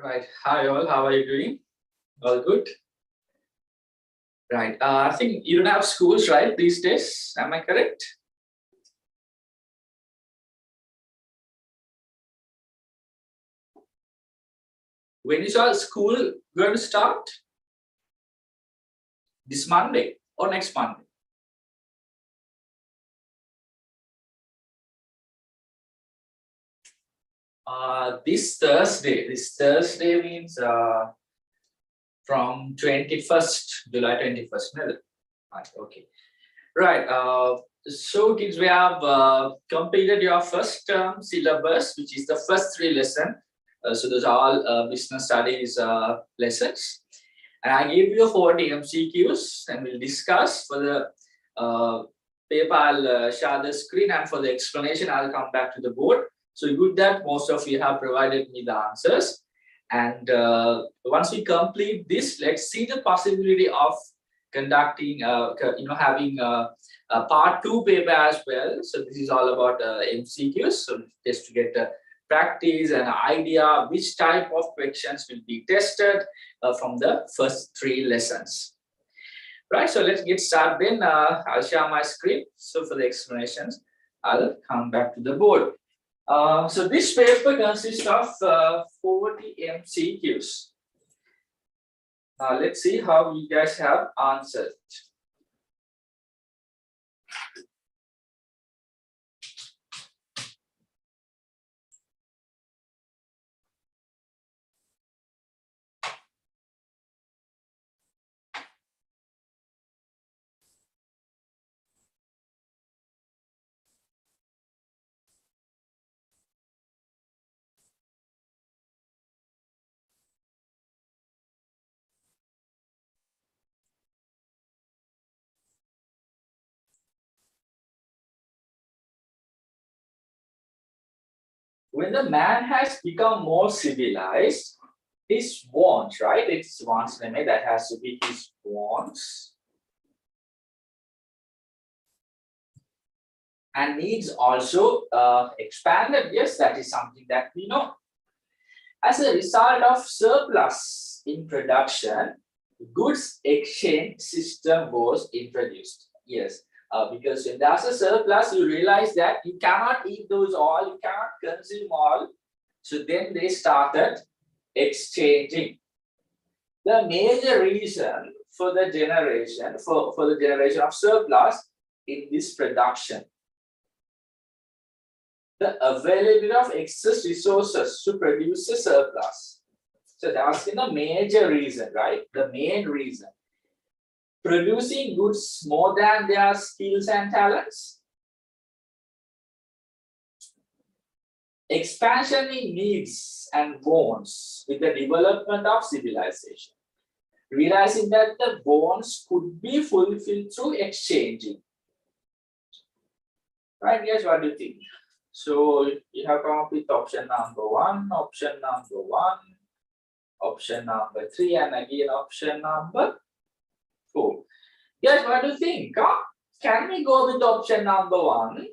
Right. Hi all. How are you doing? All good? Right. I think you don't have schools, right, these days? Am I correct? When is our school going to start? This Monday or next Monday? This Thursday. This Thursday means from 21st, July 21st. No? Right, okay. Right. So kids, we have completed your first term syllabus, which is the first 3 lessons. So those are all business studies lessons. And I gave you 40 MCQs and we'll discuss for the paper. I'll share the screen, and for the explanation, I'll come back to the board. So good that most of you have provided me the answers. And once we complete this, let's see the possibility of conducting, having a part 2 paper as well. So this is all about MCQs. So just to get practice and idea which type of questions will be tested from the first 3 lessons. Right, so let's get started then. I'll share my screen. So for the explanations, I'll come back to the board. So this paper consists of 40 MCQs. Now let's see how you guys have answered. When the man has become more civilized, his wants, right? It's wants limit, that has to be his wants. And needs also expanded. Yes, that is something that we know. As a result of surplus in production, goods exchange system was introduced. Yes, because when there's a surplus, you realize that you cannot eat those all, you cannot consume all. So then they started exchanging. The major reason for the generation, for the generation of surplus in this production, the availability of excess resources to produce a surplus. So that's been the major reason, right? The main reason. Producing goods more than their skills and talents. Expansion in needs and wants with the development of civilization. Realizing that the wants could be fulfilled through exchanging. Right, guys, what do you think? So you have come up with option number 1, option number 1, option number 3, and again option number 4. Guys, what do you think? Can we go with option number 1?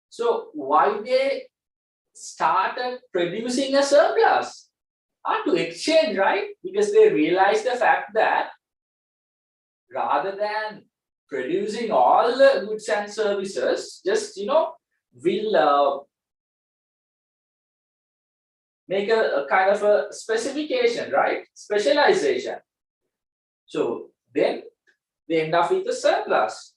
So why they started producing a surplus? To exchange, right? Because they realized the fact that rather than producing all the goods and services, just we'll make a kind of a specification, right? Specialization. So then they end up with a surplus.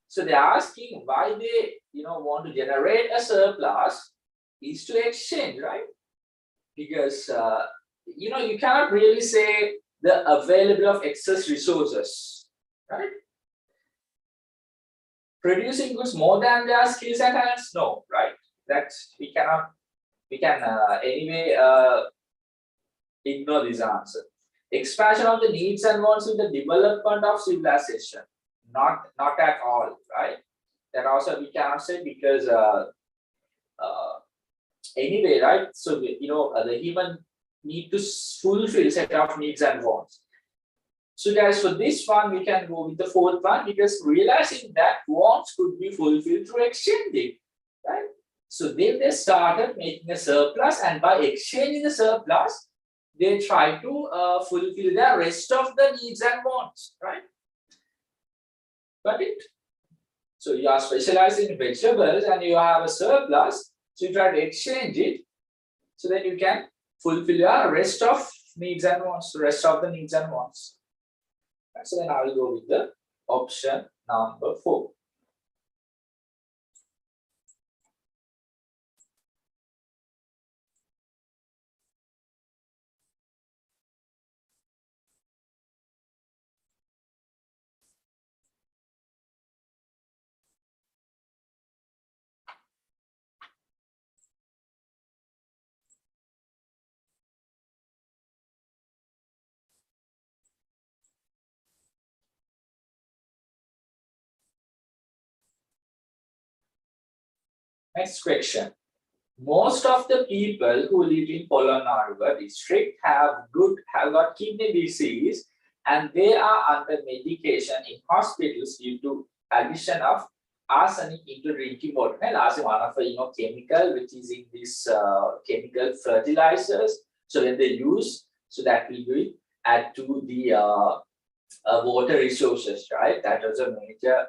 So they're asking why they want to generate a surplus is to exchange, right? Because you cannot really say the availability of excess resources, right? Producing goods more than their skills and talents, no, right? That we cannot. We can anyway ignore this answer. Expansion of the needs and wants with the development of civilization, not at all, right? That also we cannot say because anyway, right? So the human need to fulfill set of needs and wants. So guys, for this one, we can go with the fourth one because realizing that wants could be fulfilled through exchanging, right? So then they started making a surplus, and by exchanging the surplus, they try to fulfill the rest of the needs and wants, right? Got it? So you are specialized in vegetables and you have a surplus, so you try to exchange it, so that you can fulfill your rest of needs and wants, the rest of the needs and wants. So then I will go with the option number 4. Next question. Most of the people who live in Polonnaruwa district have got kidney disease, and they are under medication in hospitals due to addition of arsenic into drinking water. And arsenic one of a chemical which is in this chemical fertilizers. So when they use, so that will add to the water resources, right? That was a major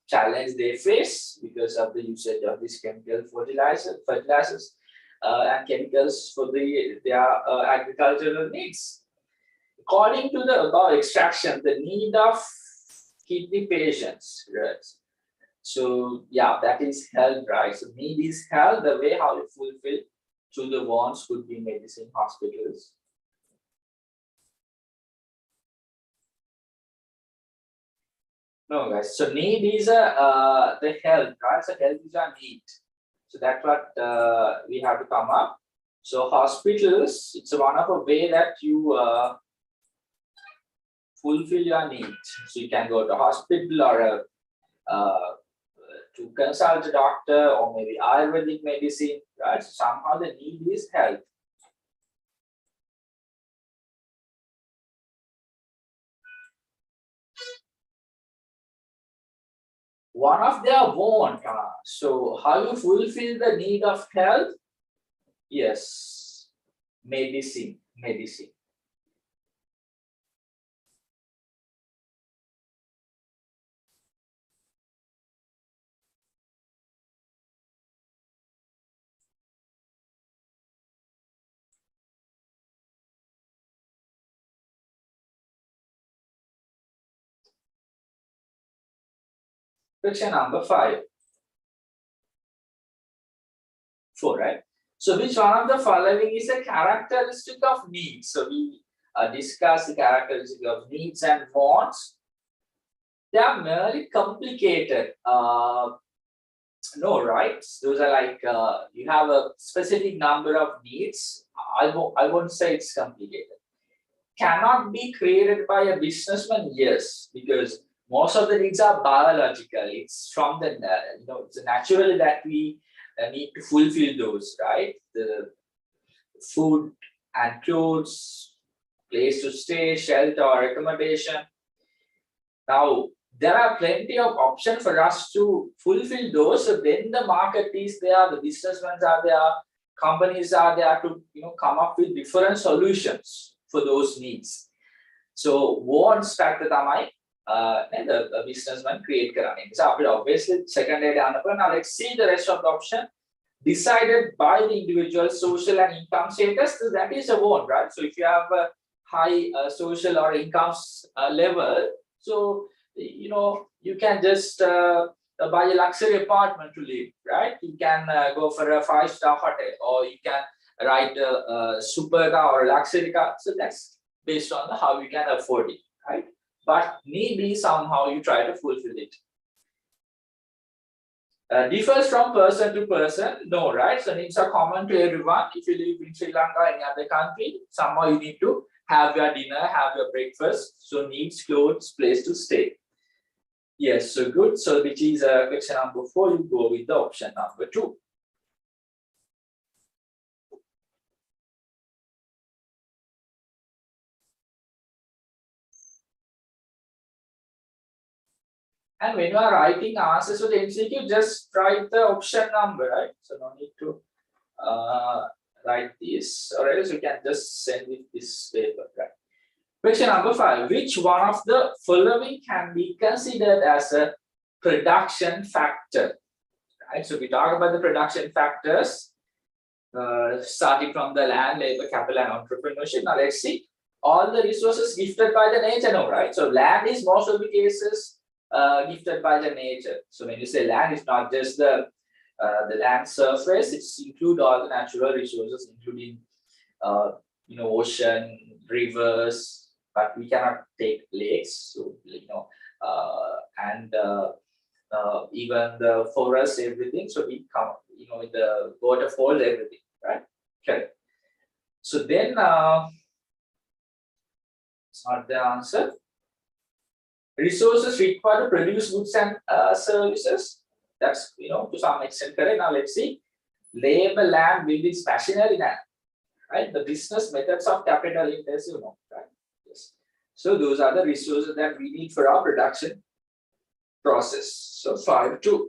challenge they face because of the usage of these chemical fertilizers and chemicals for their agricultural needs. According to the above extraction, the need of kidney patients, right? So yeah, that is health, right? So need is health. The way how you fulfill through the wants could be medicine, hospitals. No, guys. So need is the health, right? So health is a need. So that's what we have to come up. So hospitals, it's one of a way that you fulfill your needs. So you can go to hospital or to consult a doctor or maybe Ayurvedic medicine, right? So somehow the need is health. One of their want. So how you fulfill the need of health? Yes, medicine. Question number 5. 4, right? So which one of the following is a characteristic of needs? So we discuss the characteristic of needs and wants. They are merely complicated. No, right? Those are like you have a specific number of needs. I won't say it's complicated. Cannot be created by a businessman, yes, because most of the needs are biological. It's from the it's naturally that we need to fulfill those, right? The food and clothes, place to stay, shelter, or accommodation. Now there are plenty of options for us to fulfill those. So then the market is there, the businessmen are there, companies are there to come up with different solutions for those needs. So wants factor tamai the businessman create karane. So obviously secondary answer. Now let's see the rest of the option. Decided by the individual social and income status. So that is a want, right? So if you have a high social or income level, so you can just buy a luxury apartment to live, right? You can go for a 5-star hotel, or you can ride a super car or a luxury car. So that's based on how you can afford it, right? But maybe somehow you try to fulfill it. Differs from person to person, no, right? So needs are common to everyone. If you live in Sri Lanka or any other country, somehow you need to have your dinner, have your breakfast. So needs clothes, place to stay. Yes, so good. So which is question number 4, you go with the option number 2. And when you are writing answers to the MCQ, just write the option number, right? So no need to write this, or else you can just send it this paper, right? Question number 5. Which one of the following can be considered as a production factor? Right? So we talk about the production factors, starting from the land, labor, capital, and entrepreneurship. Now let's see all the resources gifted by the nature, no, right? So land is most of the cases gifted by the nature. So when you say land, it's not just the land surface; it's include all the natural resources, including ocean, rivers. But we cannot take lakes, so and even the forest, everything. So we come, with the waterfalls, everything, right? Okay. So then, it's not the answer. Resources required to produce goods and services. That's to some extent correct. Now let's see. Labor, land, buildings, machinery, right? The business methods of capital intensive, right? Yes. So those are the resources that we need for our production process. So 5-2.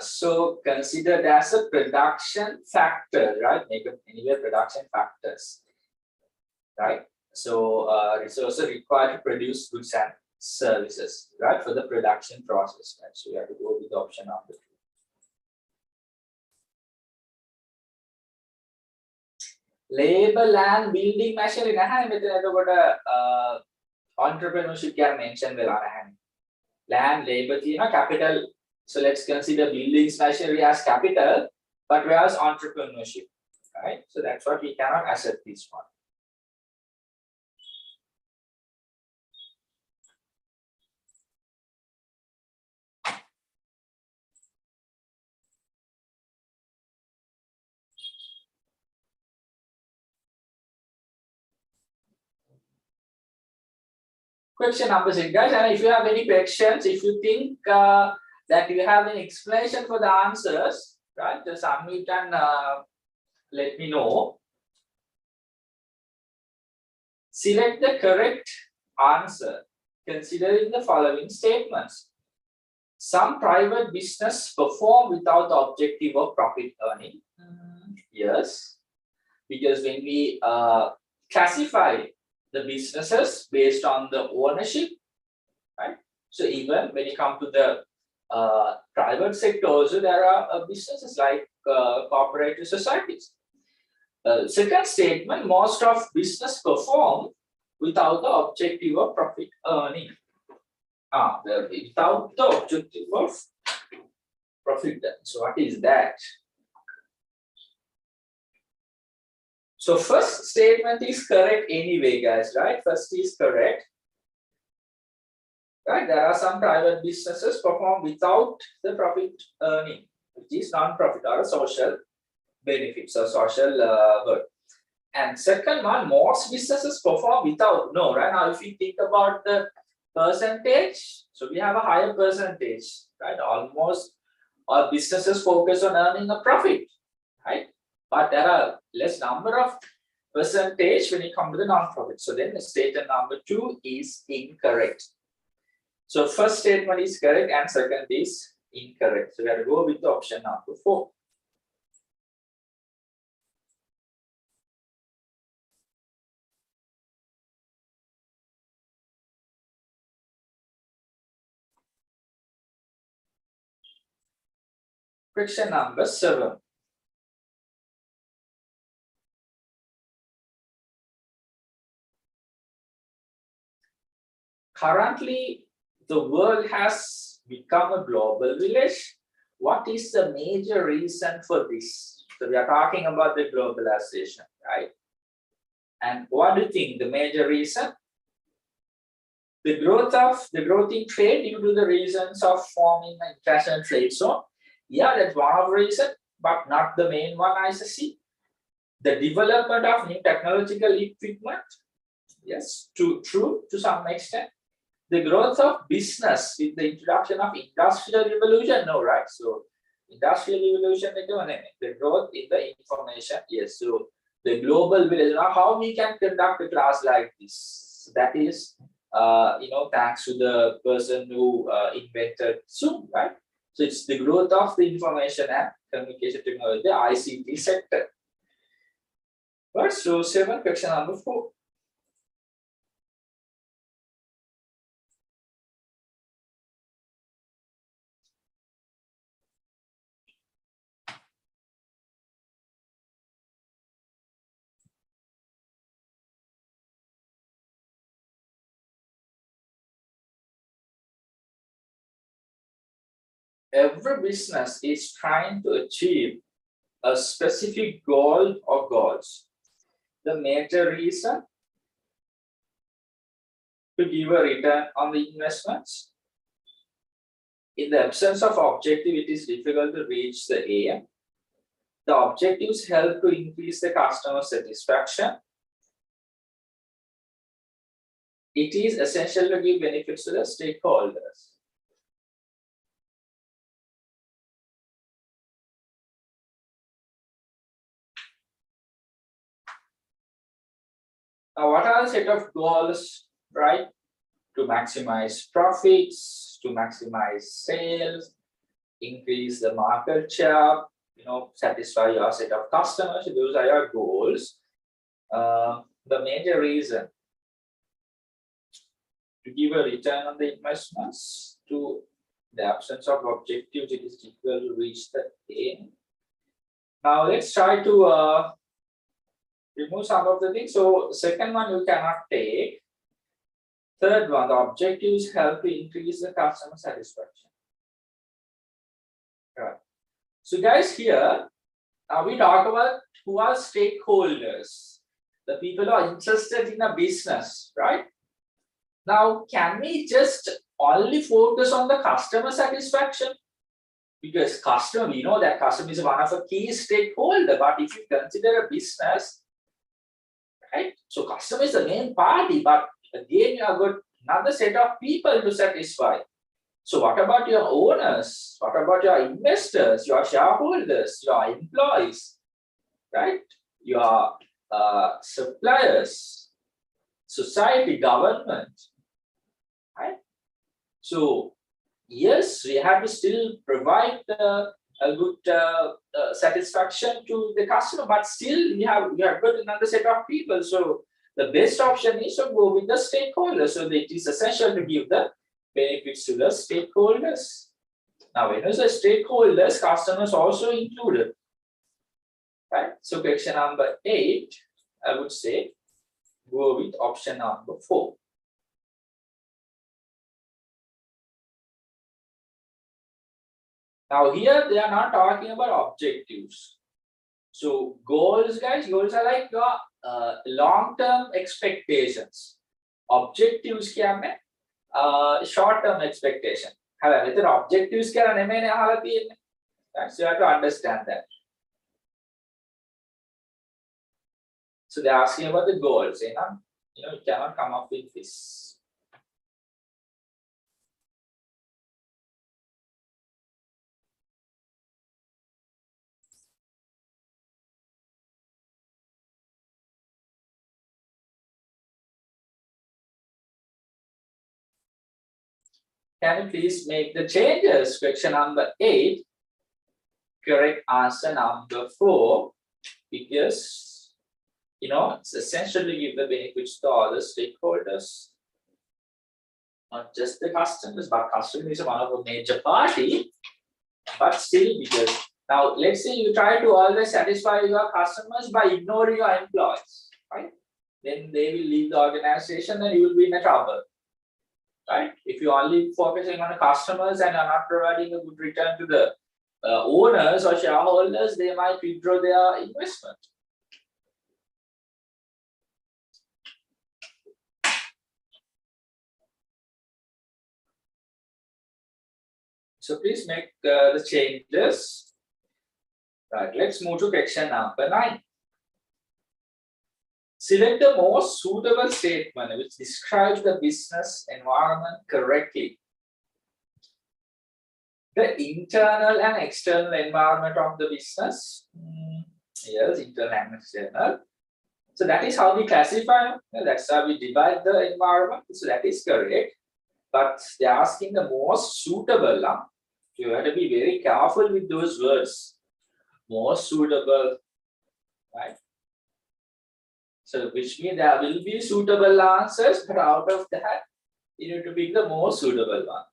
So considered as a production factor, right? Make up anywhere production factors, right? So resources required to produce goods and services, right? For the production process, right? So we have to go with the option number 2. Labor, land, building, machinery. Entrepreneurship can mention land, labor, capital. So let's consider buildings, machinery as capital, but whereas entrepreneurship, right? So that's what we cannot accept this one. Question number 6, guys. And if you have any questions, if you think that you have an explanation for the answers, right, just unmute and let me know. Select the correct answer considering the following statements. Some private business perform without the objective of profit earning. Yes, because when we classify the businesses based on the ownership, right? So even when you come to the private sector, also there are businesses like cooperative societies. Second statement: most of business perform without the objective of profit earning. Without the objective of profit. So what is that? So first statement is correct anyway, guys, right? First is correct. Right? There are some private businesses perform without the profit earning, which is non-profit or a social benefits or social good. And second one, most businesses perform without. No, right? Now if you think about the percentage, so we have a higher percentage, right? Almost all businesses focus on earning a profit, right? But there are less number of percentage when it comes to the non-profit. So then the statement number 2 is incorrect. So first statement is correct and second is incorrect. So we have to go with the option number 4. Question number 7. Currently, the world has become a global village. What is the major reason for this? So we are talking about the globalization, right? And what do you think the major reason? The growth in trade due to the reasons of forming an international trade zone. Yeah, that's one of the reasons, but not the main one, I see. The development of new technological equipment. Yes, true to some extent. The growth of business with the introduction of industrial revolution, no, right? So industrial revolution, the growth in the information, yes. So the global village. Now, how we can conduct a class like this? That is, thanks to the person who invented Zoom, right? So it's the growth of the information and communication technology, the ICT sector. Right, so 7, question number 4. Every business is trying to achieve a specific goal or goals. The major reason to give a return on the investments. In the absence of objective, it is difficult to reach the aim. The objectives help to increase the customer satisfaction. It is essential to give benefits to the stakeholders. Now, what are the set of goals, right? To maximize profits, to maximize sales, increase the market share, satisfy your set of customers. Those are your goals. The major reason to give a return on the investments, to the absence of objectives, it is difficult to reach the aim. Now let's try to remove some of the things. So second one you cannot take. Third one, the objectives help to increase the customer satisfaction. Right. So guys, here we talk about who are stakeholders, the people who are interested in a business, right? Now, can we just only focus on the customer satisfaction? Because we know that customer is one of the key stakeholder, but if you consider a business, right? So customer is the main party, but again, you have got another set of people to satisfy. So what about your owners? What about your investors, your shareholders, your employees, right? Your suppliers, society, government, right? So yes, we have to still provide a good satisfaction to the customer, but still we have got another set of people. So the best option is to go with the stakeholders. So it is essential to give the benefits to the stakeholders. Now, when you say stakeholders, customers also included, right? So question number 8, I would say go with option number 4. Now here they are not talking about objectives. So goals, guys, goals are like your long-term expectations. Objectives කියන්නේ short-term expectation. However, the objectives කියලා නෙමෙයිනේ අහලා තියෙන්නේ. Right? So you have to understand that. So they're asking about the goals. You cannot come up with this. Can you please make the changes? Question number 8. Correct answer number 4. Because, it's essential to give the benefits to all the stakeholders. Not just the customers, but customer is one of the major party. But still, because now let's say you try to always satisfy your customers by ignoring your employees, right? Then they will leave the organization and you will be in a trouble. Right? If you only focusing on the customers and are not providing a good return to the owners or shareholders, they might withdraw their investment. So please make the changes. Right, let's move to question number 9. Select the most suitable statement which describes the business environment correctly. The internal and external environment of the business. Yes, internal and external. So that is how we classify. That's how we divide the environment. So that is correct. But they're asking the most suitable. You have to be very careful with those words. Most suitable, right? So which means there will be suitable answers, but out of that, you need to pick the most suitable one.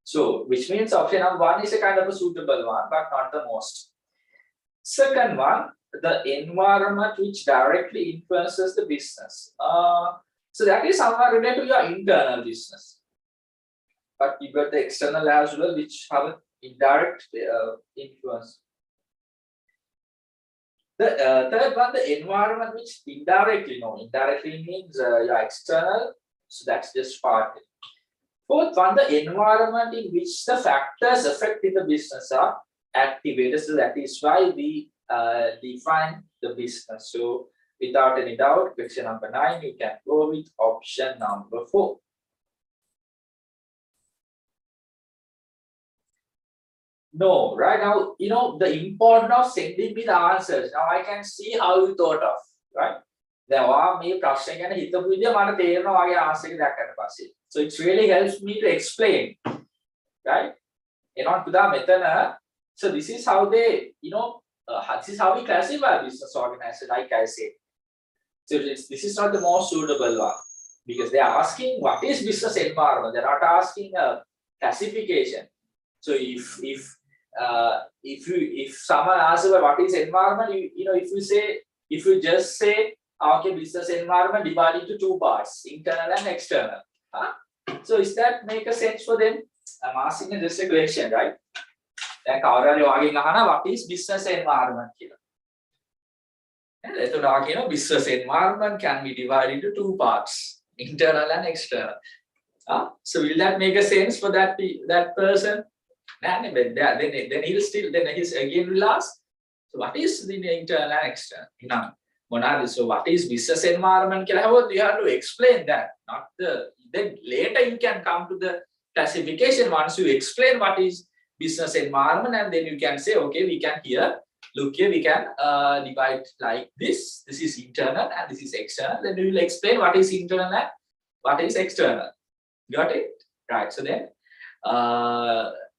So which means option number 1 is a kind of a suitable one, but not the most. Second one, the environment which directly influences the business. So that is somewhat related to your internal business. But you got the external as well, which have an indirect influence. The third one, the environment which indirectly, indirectly means your external. So that's just part. Fourth one, the environment in which the factors affecting the business are activated. So that is why we define the business. So without any doubt, question number 9, you can go with option number 4. No, right now, the importance of sending me the answers. Now I can see how you thought of, right? So it really helps me to explain, right? So this is how they, this is how we classify business organization, like I said. So this is not the most suitable one because they are asking what is business environment. They're not asking a classification. So if someone asks about what is environment, if you just say okay, business environment divided into 2 parts, internal and external. So is that make a sense for them? I'm asking just a question, right? What is business environment here? Business environment can be divided into 2 parts, internal and external. So will that make a sense for that person? Then he's again will ask, so what is the internal and external? So what is business environment? You have to explain that. Then later you can come to the classification once you explain what is business environment, and then you can say, okay, we can look here, we can divide like this. This is internal and this is external. Then we will explain what is internal and what is external. Got it? Right. So then,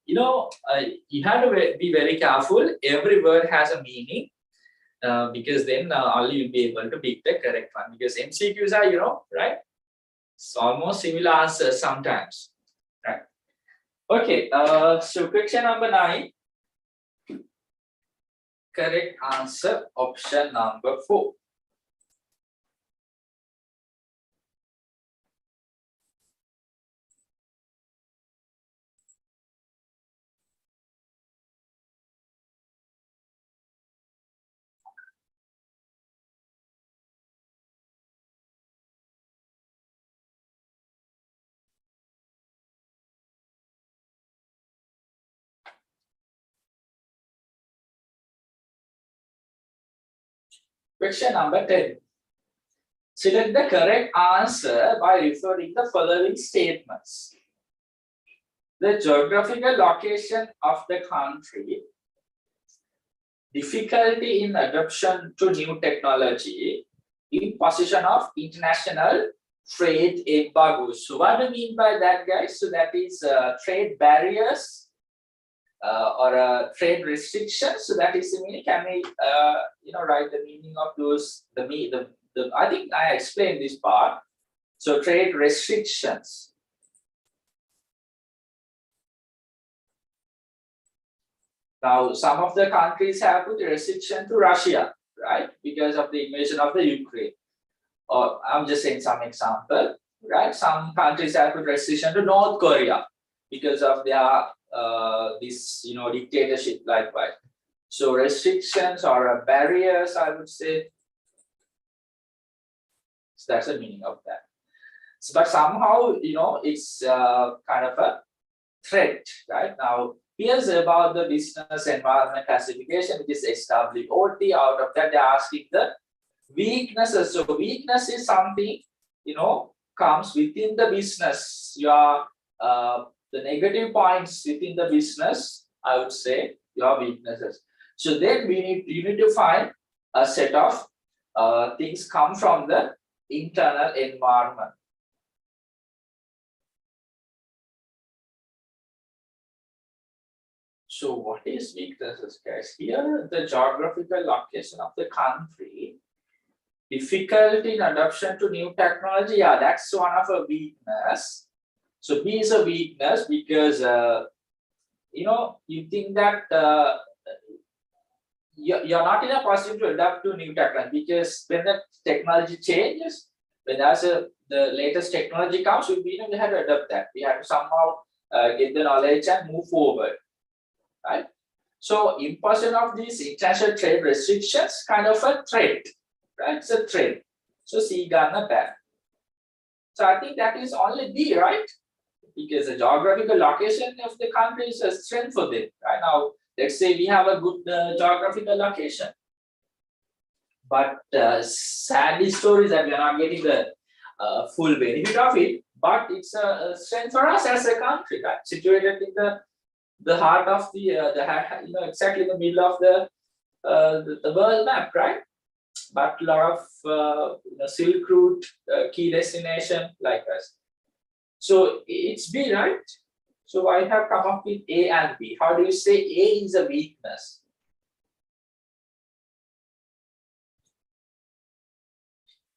you have to be very careful. Every word has a meaning. Because then only you'll be able to pick the correct one. Because MCQs are, right? It's almost similar answers sometimes, right? Okay. So question number 9. Correct answer option number 4. Question number 10. Select the correct answer by referring the following statements. The geographical location of the country, difficulty in adoption to new technology, imposition of international trade embargoes. So what do you mean by that, guys? So that is trade barriers or trade restrictions. So that is the meaning. Can we write the meaning of those? I think I explained this part. So trade restrictions. Now, some of the countries have put a restriction to Russia, right? Because of the invasion of the Ukraine. Or I'm just saying some example, right? Some countries have put restriction to North Korea because of their dictatorship likewise. So restrictions or barriers, I would say. So that's the meaning of that. So, but somehow, it's kind of a threat, right? Now, here's about the business environment classification, which is SWOT. Out of that, they're asking the weaknesses. So weakness is something, comes within the business. Your the negative points within the business, I would say, your weaknesses. So then you need to find a set of things come from the internal environment. So what is weaknesses, guys? Here, the geographical location of the country, difficulty in adoption to new technology. Yeah, that's one of a weakness. So B is a weakness because you think that you're not in a position to adapt to new technology, because when the technology changes, when the latest technology comes, we have to adapt that. We have to somehow get the knowledge and move forward, right? So imposition of these international trade restrictions kind of a threat, right? It's a threat. So C gonna bad. So I think that is only B, right? Because the geographical location of the country is a strength for them. Right now, let's say we have a good geographical location, but sadly story is that we are not getting the full benefit of it. But it's a strength for us as a country, right? Situated in the heart of the exactly in the middle of the world map, right? But a lot of Silk Route key destination like us. So it's B, right? So I have come up with A and B. How do you say A is a weakness?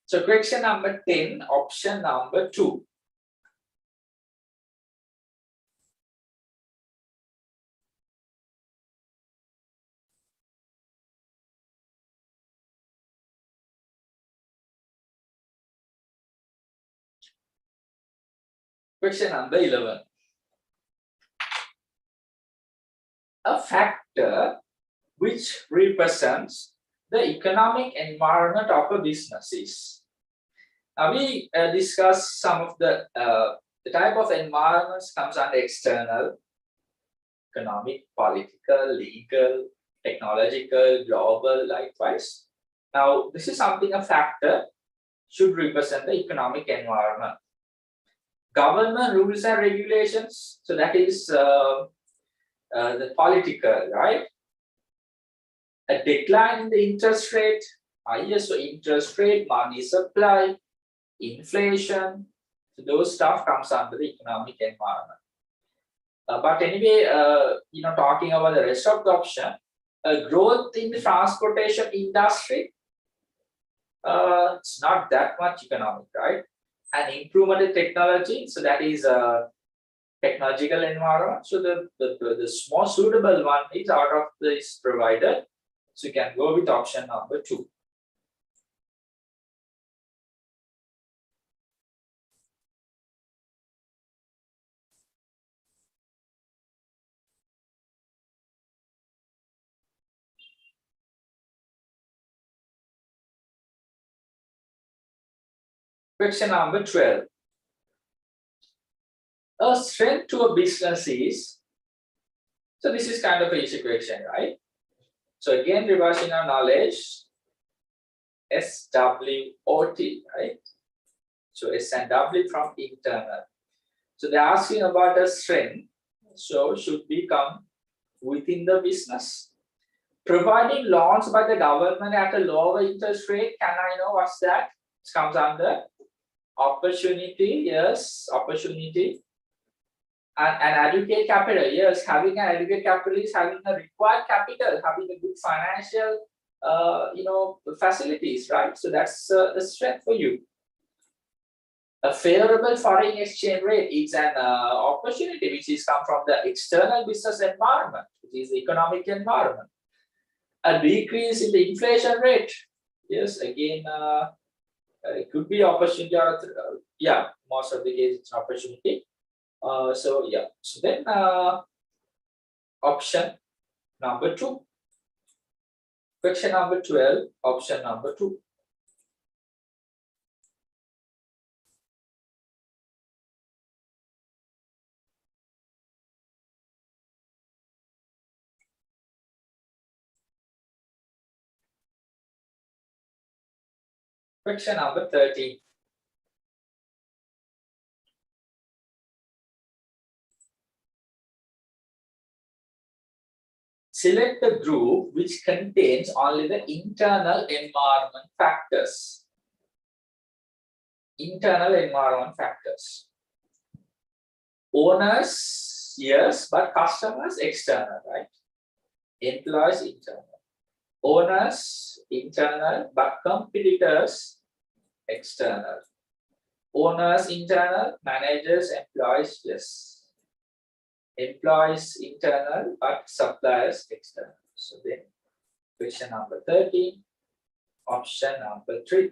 So question number 10, option number 2. Question number 11. A factor which represents the economic environment of a business is. Now we discussed some of the type of environments comes under external, economic, political, legal, technological, global, likewise. Now this is something a factor should represent the economic environment. Government rules and regulations, so that is the political, right? A decline in the interest rate, yes, so interest rate, money supply, inflation, so those stuff comes under the economic environment. But anyway, talking about the rest of the option, growth in the transportation industry, it's not that much economic, right? And improvement in technology, so that is technological environment. So the more suitable one is out of this provided. So you can go with option number 2. Question number 12. A strength to a business is, so this is kind of an easy question, right? So again, reversing our knowledge, SWOT, right? So S and W from internal. So they're asking about a strength. So should we come within the business? Providing loans by the government at a lower interest rate, can I know what's that? It comes under opportunity, yes, opportunity. And adequate capital, yes, having an adequate capital is having a required capital, having a good financial, facilities, right? So that's a strength for you. A favorable foreign exchange rate is an opportunity which is come from the external business environment, which is the economic environment. A decrease in the inflation rate, yes, again, it could be opportunity, yeah, most of the cases it's an opportunity. So yeah, so then option number 2. Question number 12, option number 2. Question number 13. Select the group which contains only the internal environment factors. Internal environment factors. Owners, yes, but customers, external, right? Employees, internal. Owners, internal, but competitors, external. Owners, internal, managers, employees, yes. Employees, internal, but suppliers, external. So then, question number 13, option number 3.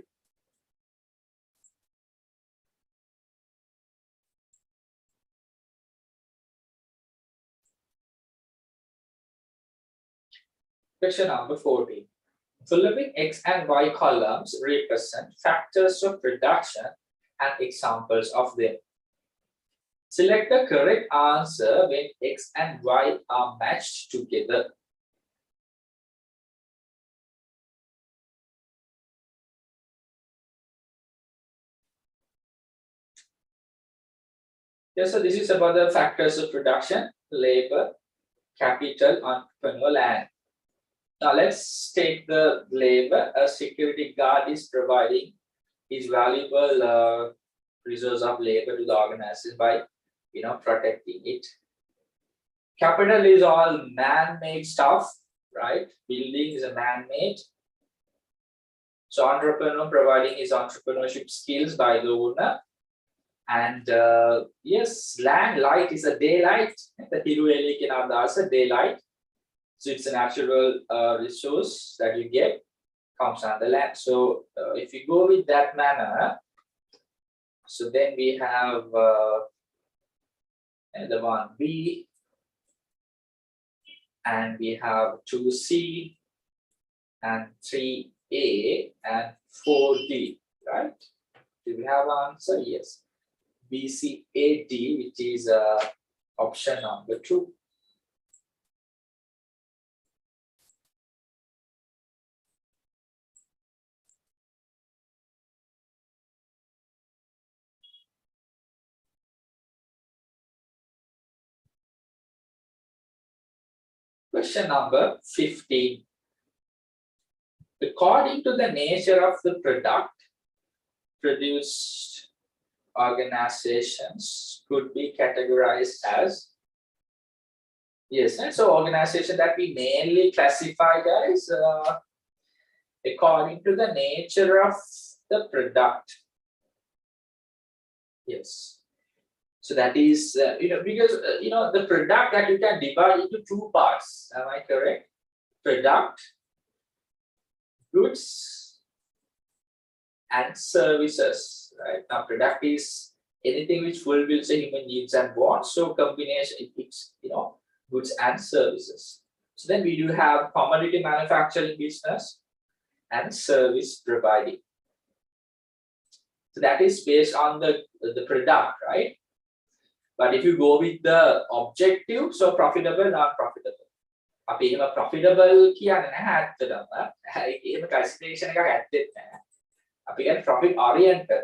Question number 14. Following X and Y columns represent factors of production and examples of them. Select the correct answer when X and Y are matched together. Yes, so this is about the factors of production: labor, capital, entrepreneur, land. Now let's take the labor. A security guard is providing his valuable resource of labor to the organization by, protecting it. Capital is all man-made stuff, right? Building is a man-made. So entrepreneur providing his entrepreneurship skills by the owner. And yes, land, light is a daylight. The hiru is a daylight. So it's a natural resource that you get, comes on the land. So if you go with that manner, so then we have the 1B, and we have 2C, and 3A, and 4D, right? Do we have an answer? Yes. BCAD, which is option number 2. Question number 15. According to the nature of the product, produced organizations could be categorized as, yes, and so organization that we mainly classify as according to the nature of the product. Yes. So that is, because, the product that you can divide into 2 parts. Am I correct? Product, goods, and services, right? Now, product is anything which fulfills the human needs and wants. So combination, it's, goods and services. So then we do have commodity manufacturing business and service providing. So that is based on the product, right? But if you go with the objective, so profitable, non-profitable. අපි එහෙම profitable කියන්නේ නැහැ ඇත්තටම. එහෙම classification එකක් ඇත්තෙත් නැහැ. අපි කියන්නේ profit oriented.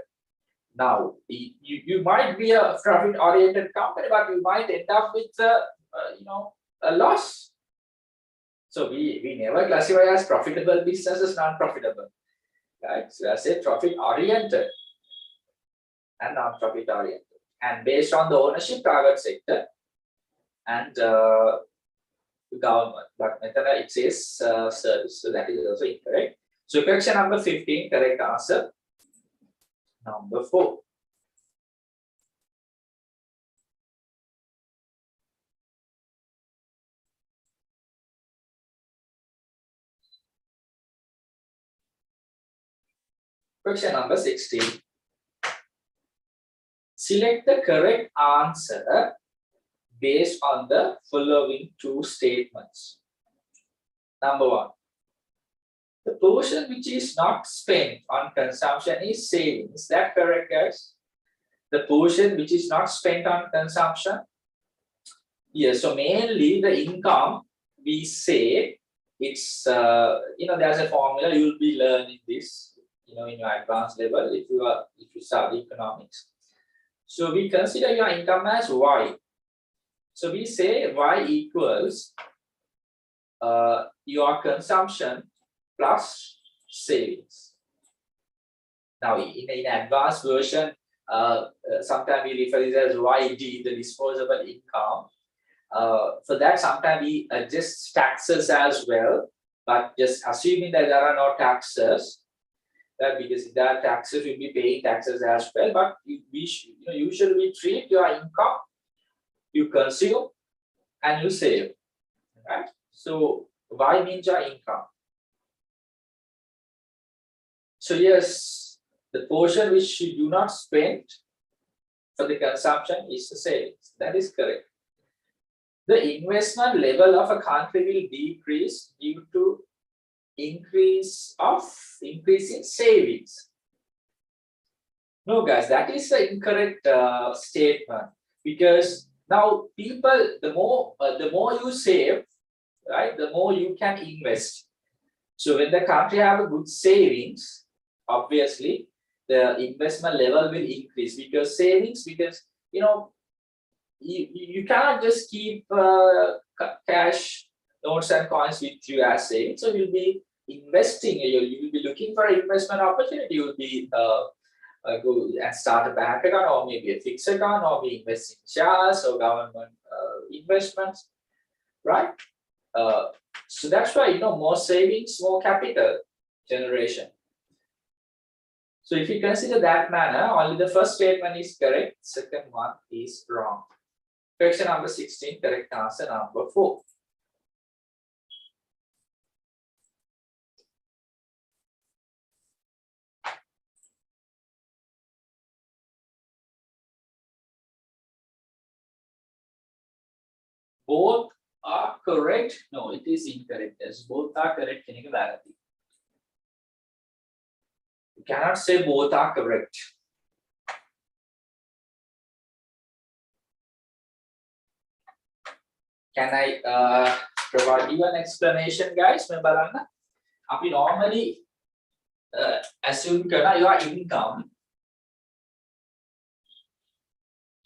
Now, you might be a profit oriented company, but you might end up with a loss. So we never classify as profitable businesses, non-profitable. Right? So I say profit oriented and non-profit oriented. And based on the ownership, private sector and government. But it says service. So that is also incorrect. So question number 15, correct answer. Number 4. Question number 16. Select the correct answer based on the following 2 statements. Number 1. The portion which is not spent on consumption is savings. Is that correct, guys? The portion which is not spent on consumption? Yes, so mainly the income, we say it's, there's a formula, you'll be learning this, in your advanced level if you study economics. So we consider your income as Y. So we say Y equals your consumption plus savings. Now, in advanced version, sometimes we refer it as YD, the disposable income. For that, sometimes we adjust taxes as well, but just assuming that there are no taxes, because if there are taxes, we'll be paying taxes as well. But usually we treat your income, you consume, and you save, right? So Y means your income. So yes, the portion which you do not spend for the consumption is the savings. That is correct. The investment level of a country will decrease due to increase in savings. No, guys, that is the incorrect statement, because now people, the more you save, right, the more you can invest. So when the country have a good savings, obviously the investment level will increase, because savings, because you cannot just keep cash, notes and coins with you as savings. So you'll be investing, you will be looking for an investment opportunity. You will be go and start a bank account, or maybe a fixed account, or be invest in shares or government investments, right? So that's why, more savings, more capital generation. So if you consider that manner, only the first statement is correct, second one is wrong. Question number 16, correct answer number 4. Both are correct. No, it is incorrect. Yes, both are correct. You cannot say both are correct. Can I provide you an explanation, guys? We normally assume your income.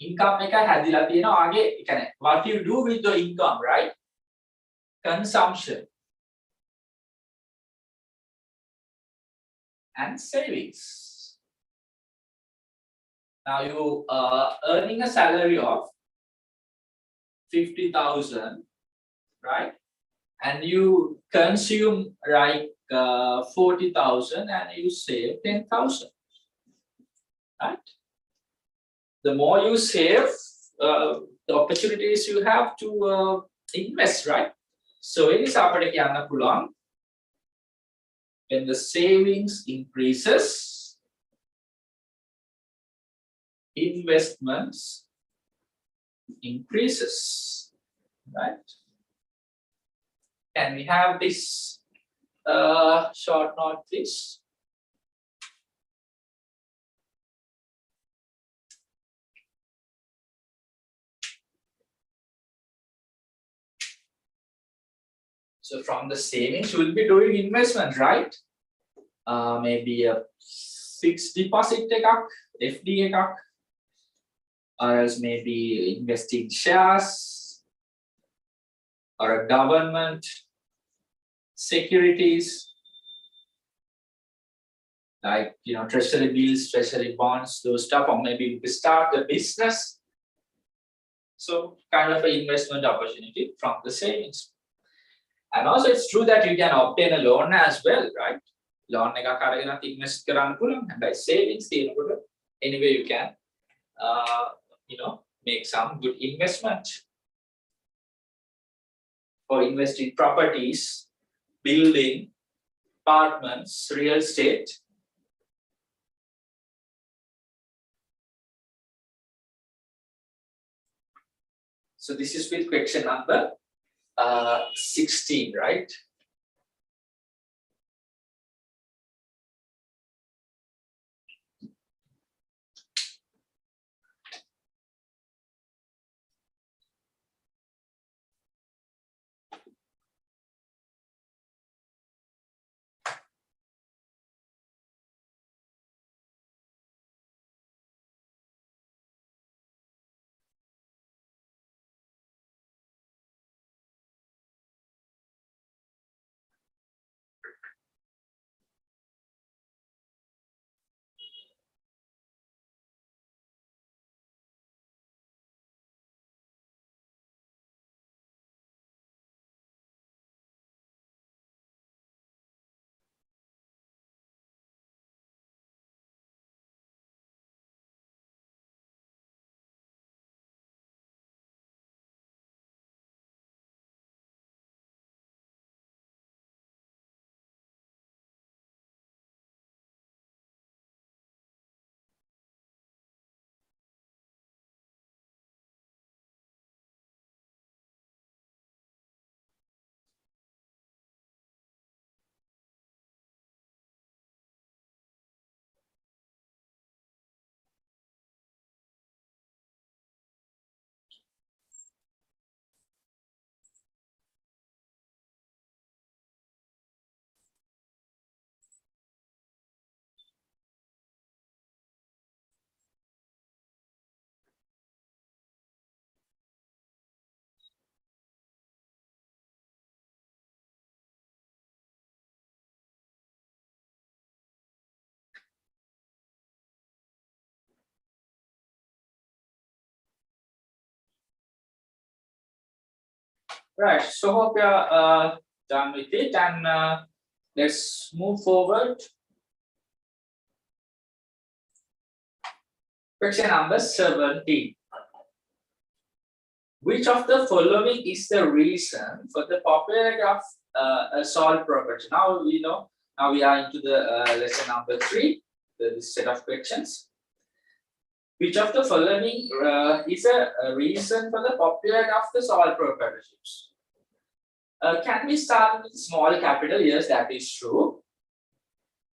Income එක හැදිලා තියෙනවා ආගේ කියන්නේ what you do with the income, right? Consumption and savings. Now you earning a salary of 50,000, right? And you consume like 40,000 and you save 10,000, right? The more you save, the opportunities you have to invest, right? So it is අපිට කියන්න පුළුවන්, when the savings increases, investments increases, right? Can we have this short note, please? So from the savings, you will be doing investment, right? Maybe a fixed deposit එකක්, FD එකක්, or else maybe invest in shares or a government securities, like treasury bills, treasury bonds, those stuff, or maybe start a business. So kind of an investment opportunity from the savings. And also it's true that you can obtain a loan as well, right? Loan එකක් අරගෙනත් invest කරන්න පුළුවන්. හැබැයි savings තියෙනකොට anyway you can make some good investment. Or invest in properties, building, apartments, real estate. So this is with question number 16, right? Right. So hope you're done with it, and let's move forward. Question number 17. Which of the following is the reason for the popularity of a solved property? Now we know. Now we are into the lesson number 3. This set of questions. Which of the following is a reason for the popularity of the solved properties? Can we start with small capital? Yes, that is true.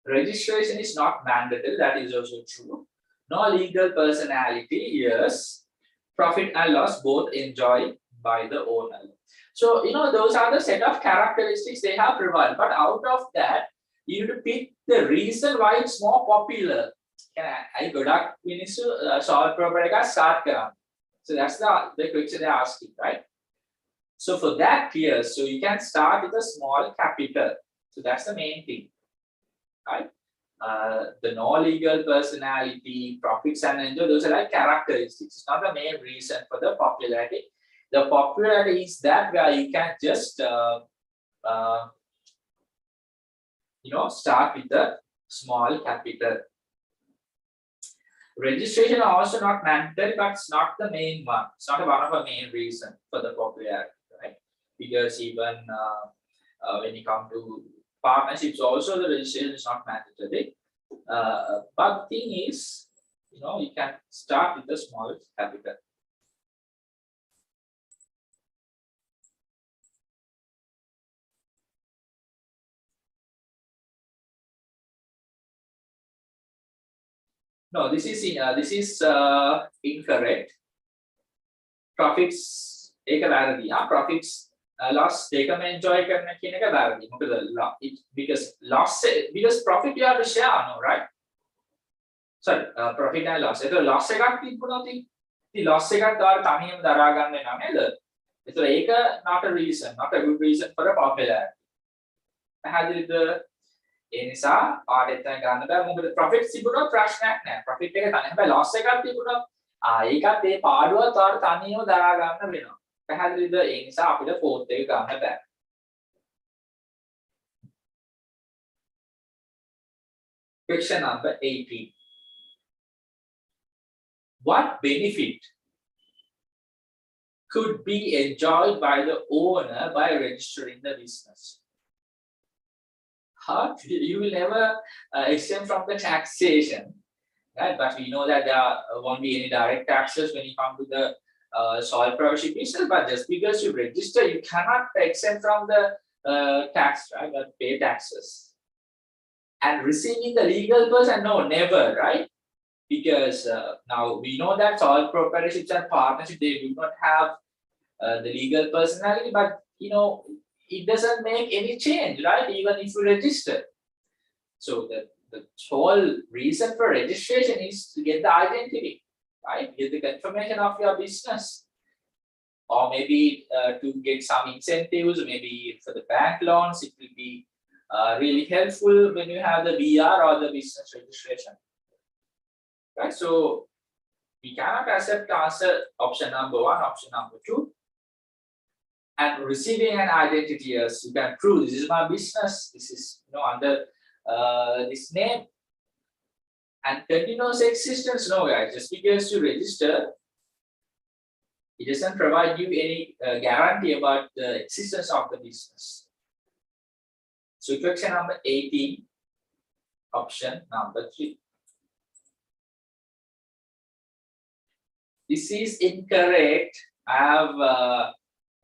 Registration is not mandatory. That is also true. No legal personality. Yes. Profit and loss both enjoyed by the owner. So, those are the set of characteristics they have provided. But out of that, you need to pick the reason why it's more popular. I ගොඩක් මිනිස්සු solve problem එක start කරන්නේ. So that's the question they're asking, right? So for that here, so you can start with a small capital. So that's the main thing, right? The no legal personality, profits and enjoy, those are like characteristics. It's not the main reason for the popularity. The popularity is that where you can just start with a small capital. Registration are also not mandatory, but it's not the main one. It's not one of the main reason for the popularity, right? Because even when you come to partnerships, also the registration is not mandatory. But the thing is, you can start with a small capital. No, this is incorrect. Profits ඒක වැරදි. Profits loss දෙකම enjoy කරන කියන එක වැරදි. මොකද because profit you have to share, no, right? Sorry, profit and loss. ඒක loss එකක් තිබුණොත් ඉතින් loss එකක් දාලා තනියම දරා ගන්න වෙනවා නේද? ඒතර ඒක not a reason, not a good reason for a popularity. පැහැදිලිද? ඒ නිසා ආඩ් එතන ගන්න බෑ. මොකද profit තිබුණොත් ප්‍රශ්නයක් නෑ. profit එක තනියම හැබැයි loss එකක් තිබුණොත් ඒකත් ඒ පාඩුවත් ආඩ් තනියම දරා ගන්න වෙනවා. පැහැදිලිද? ඒ නිසා අපිට fourth එක ගන්න බෑ. Question number 18. What benefit could be enjoyed by the owner by registering the business? You will never exempt from the taxation, right? But we know that there won't be any direct taxes when you come to the sole proprietorship business. But just because you register, you cannot exempt from the tax, right? But pay taxes. And receiving the legal person, no, never, right? Because now we know that sole proprietorships and partnerships, they do not have the legal personality, but it doesn't make any change, right? Even if you register. So the whole reason for registration is to get the identity, right? Get the confirmation of your business. Or maybe to get some incentives, maybe for the bank loans, it will be really helpful when you have the BR or the business registration. Right? So we cannot accept answer option number 1, option number 2. And receiving an identity, as you can prove this is my business, this is under this name. And continuous existence, no guys, just because you register, it doesn't provide you any guarantee about the existence of the business. So question number 18, option number 3. This is incorrect. I have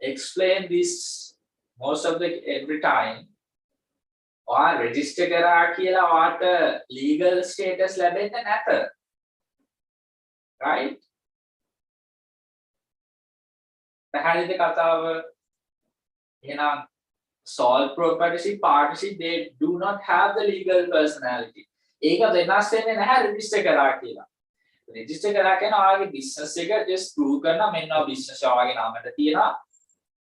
explain this most of the every time. Or register කරා කියලා වාට legal status ලැබෙන්නේ නැත. Right? පැහැදිලිද කතාව? එහෙනම් sole proprietorship partnership, they do not have the legal personality. ඒක වෙනස් වෙන්නේ නැහැ register කරා කියලා. Register කරා කියන ඔයාගේ business එක just prove කරනවා මෙන්න business ඔයාගේ නාමයට තියෙනවා.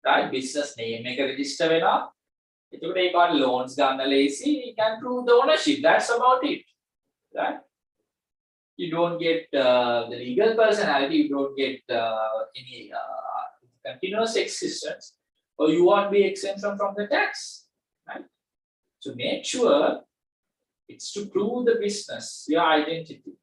Right? Business name එක register වෙනවා. එතකොට ඒක loans ගන්න lazy, you can prove the ownership. That's about it. Right? You don't get the legal personality, you don't get any continuous existence. or you won't be exemption from the tax, right? So make sure it's to prove the business, your identity.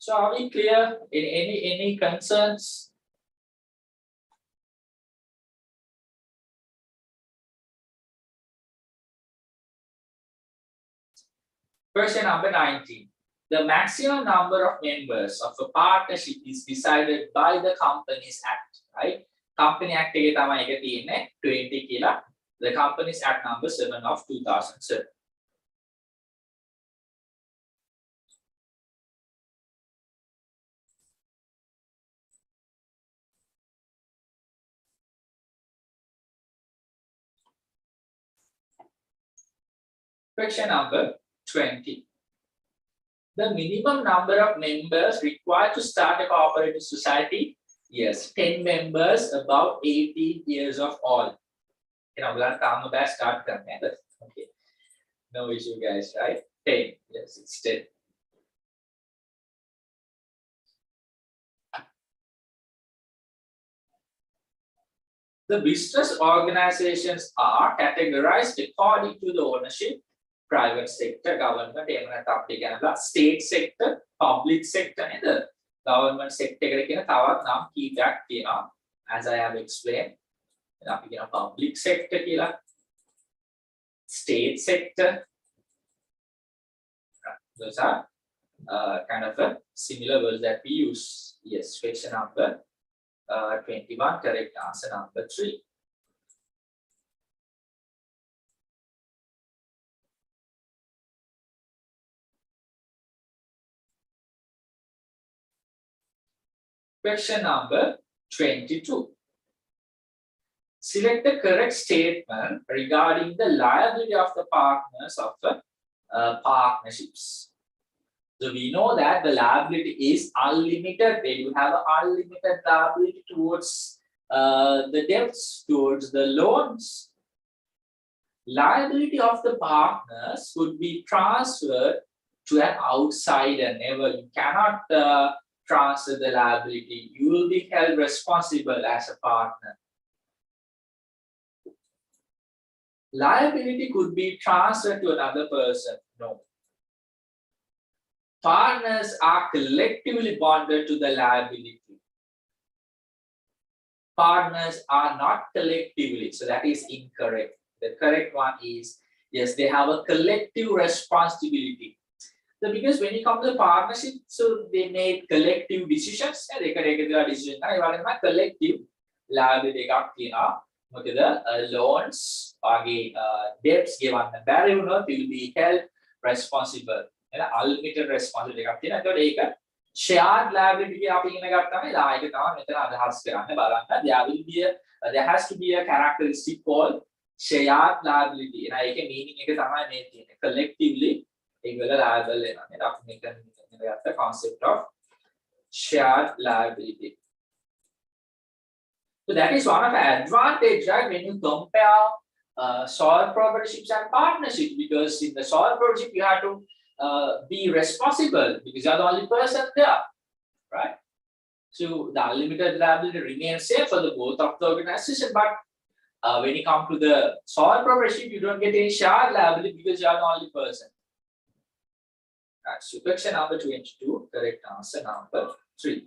So are we clear? In any concerns? Question number 19. The maximum number of members of a partnership is decided by the Companies Act, right? Company Act එකේ තමයි එක තියෙන්නේ 20 කියලා. The Companies Act number 7 of 2007. Question number 20. The minimum number of members required to start a cooperative society, yes, 10 members above 18 years of old. Start okay. No issue, guys, right? 10. Yes, it's 10. The business organizations are categorized according to the ownership, private sector, government, state sector, public sector, and the government sector. As I have explained, public sector, state sector. Those are kind of a similar words that we use. Yes, question number 21, correct answer number 3. Question number 22. Select the correct statement regarding the liability of the partners of the partnerships. So we know that the liability is unlimited. They do have an unlimited liability towards the debts, towards the loans. Liability of the partners could be transferred to an outsider. Never, you cannot transfer the liability. You will be held responsible as a partner. Liability could be transferred to another person. No. Partners are collectively bonded to the liability. Partners are not collectively, so that is incorrect. The correct one is, yes, they have a collective responsibility. So because when you come to the partnership, so they made collective decisions. They can take a decision. Collective liability. Loans, debts given the barrier will be held responsible. Unlimited responsibility. Shared liability there has to be a characteristic called shared liability. Meaning collectively liable. The concept of shared liability. So that is one of the advantage, right, when you compare sole proprietorships and partnerships, because in the sole proprietorship you have to be responsible because you are the only person there, right? So the unlimited liability remains same for the both of the organization, but when you come to the sole proprietorship, you don't get any shared liability because you are the only person. Right, so question number 22, correct answer number 3.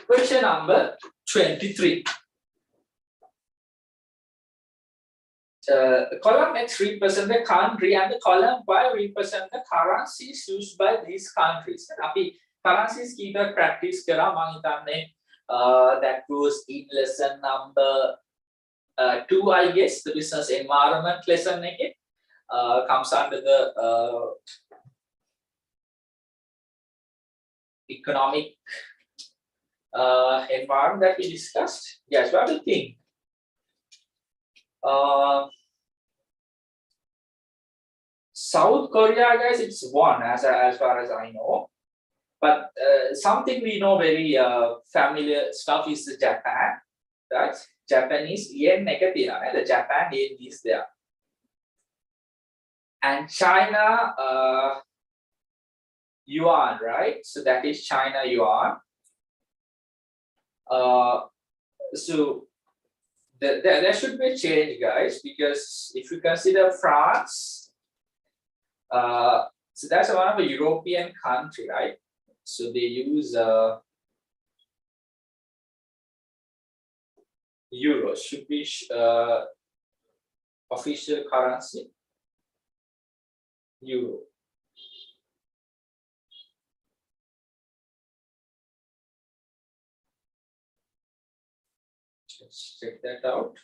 Question number 23. Column X represents the country and the column Y represents the currencies used by these countries. Api currencies kita practice kara that was in lesson number 2, I guess, the business environment lesson comes under the economic environment that we discussed. Yes, what do you think? South Korea, guys, it's one as far as I know. But something we know very familiar stuff is Japan, right? Japanese yen negative, the Japan yen is there. And China yuan, right? So that is China yuan. So there should be a change, guys, because if you consider France, so that's one of a European country, right? So they use euros, should be official currency, euro. Let's check that out.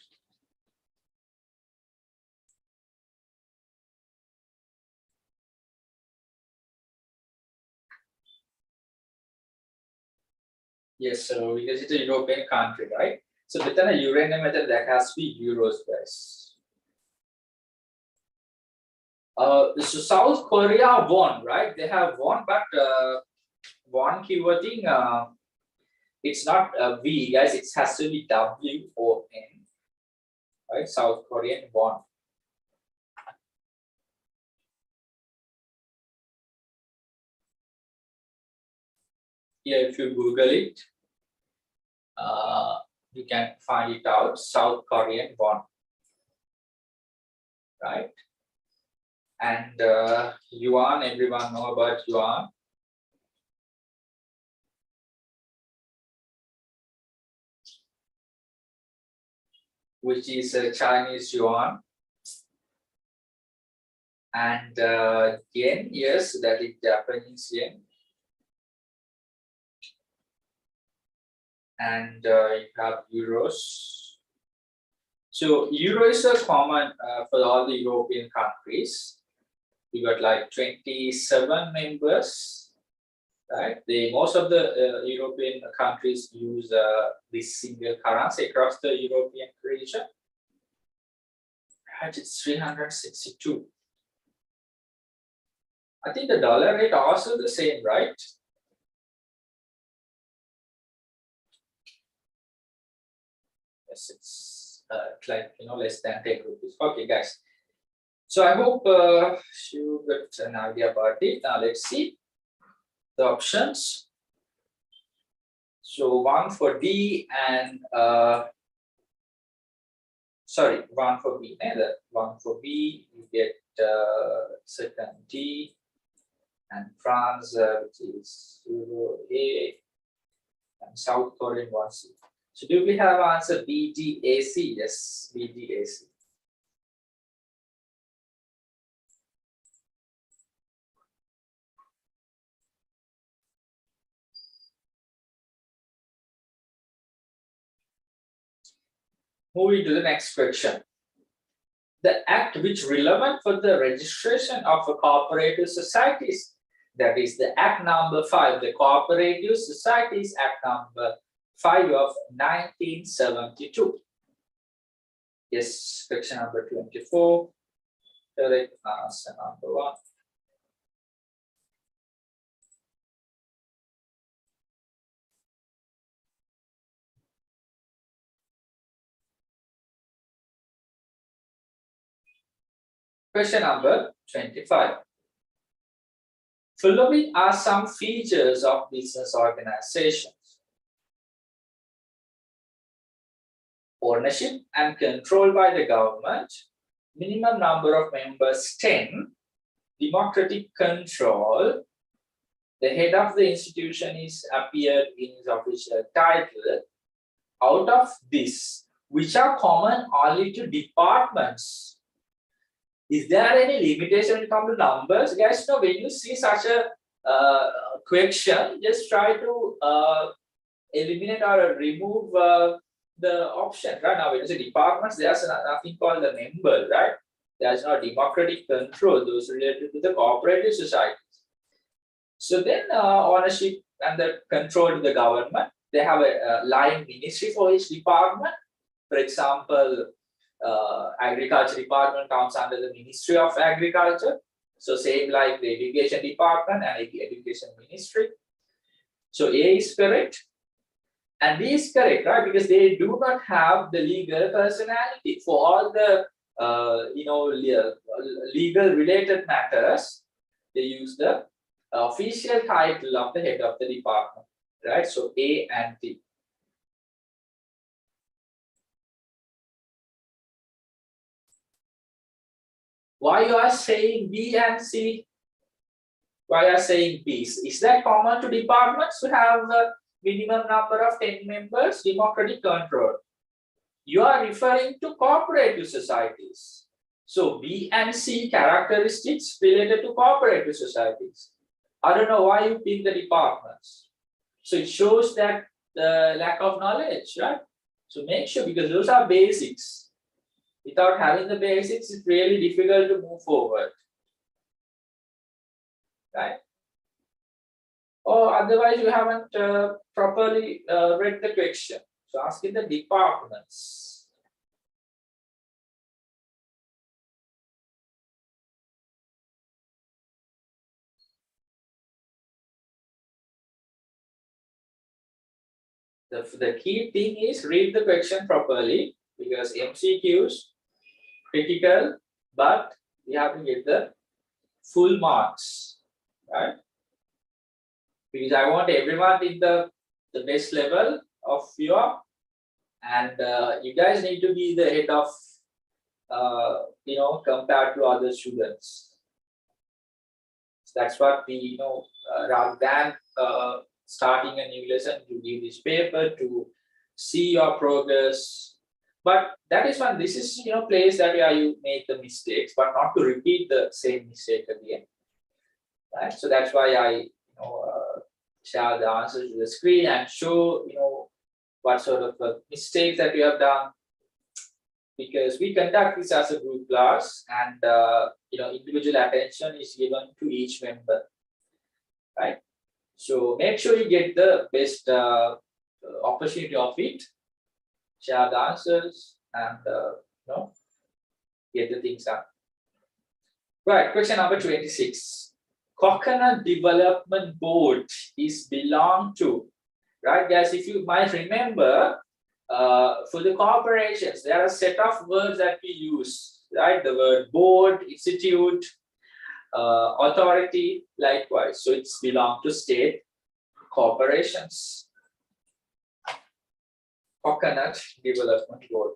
Yes, so because it's a European country, right? So within a uranium method, that has to be euros, guys. So South Korea won, right? They have won, but won keywording, it's not V, guys. It has to be WON, right? South Korean won. Here, if you Google it, you can find it out. South Korean won, right? And yuan, everyone know about yuan. Which is Chinese yuan. And yen, yes, that is Japanese yen. And you have euros. So euro is a common for all the European countries. You got like 27 members, right? Most of the European countries use this single currency across the European region. Right, it's 362. I think the dollar rate also the same, right? Yes, it's like less than 10 rupees. Okay, guys. So I hope you got an idea about it. Now let's see the options. So one for D and sorry, one for B. One for B, you get second D, and France, which is Euro A, and South Korean 1C. So do we have answer BDAC? Yes, BDAC. Moving to the next question. The act which relevant for the registration of a cooperative societies, that is the Act number 5, the Cooperative Societies Act number 5 of 1972. Yes, question number 24. Correct answer number 1. Question number 25. Following are some features of business organizations. Ownership and control by the government, minimum number of members 10, democratic control, the head of the institution is appeared in his official title. Out of this, which are common only to departments? Is there any limitation when it comes to numbers? Guys, when you see such a question, just try to eliminate or remove the option. Right now, when you say departments, there's nothing called the member, right? There's no democratic control, those related to the cooperative societies. So then ownership and the control to the government. They have a line ministry for each department. For example, agriculture department comes under the Ministry of Agriculture. So same like the education department and education ministry. So A is correct and B is correct, right? Because they do not have the legal personality for all the legal related matters. They use the official title of the head of the department, right? So A and B. Why you are saying B and C? Why are saying B? Is that common to departments to have a minimum number of 10 members, democratic control? You are referring to cooperative societies. So B and C characteristics related to cooperative societies. I don't know why you pick the departments. So it shows that the lack of knowledge, right? So make sure, because those are basics. Without having the basics, it's really difficult to move forward. Right? Or otherwise, you haven't properly read the question. So ask in the departments. The key thing is read the question properly, because MCQs critical, but we have to get the full marks, right? Because I want everyone in the best level of your, and you guys need to be the head of, compared to other students. So that's what we, rather than starting a new lesson, to give this paper to see your progress. But that is when this is, place that where you make the mistakes, but not to repeat the same mistake again. Right? So that's why I, share the answers to the screen and show, what sort of mistakes that you have done. Because we conduct this as a group class, and individual attention is given to each member, right? So make sure you get the best opportunity of it. Share the answers and get the things done. Right, question number 26. Coconut Development Board is belong to, right guys? If you might remember, for the corporations, there are a set of words that we use, right? The word board, institute, authority, likewise. So it's belong to state corporations. Coconut Development Board.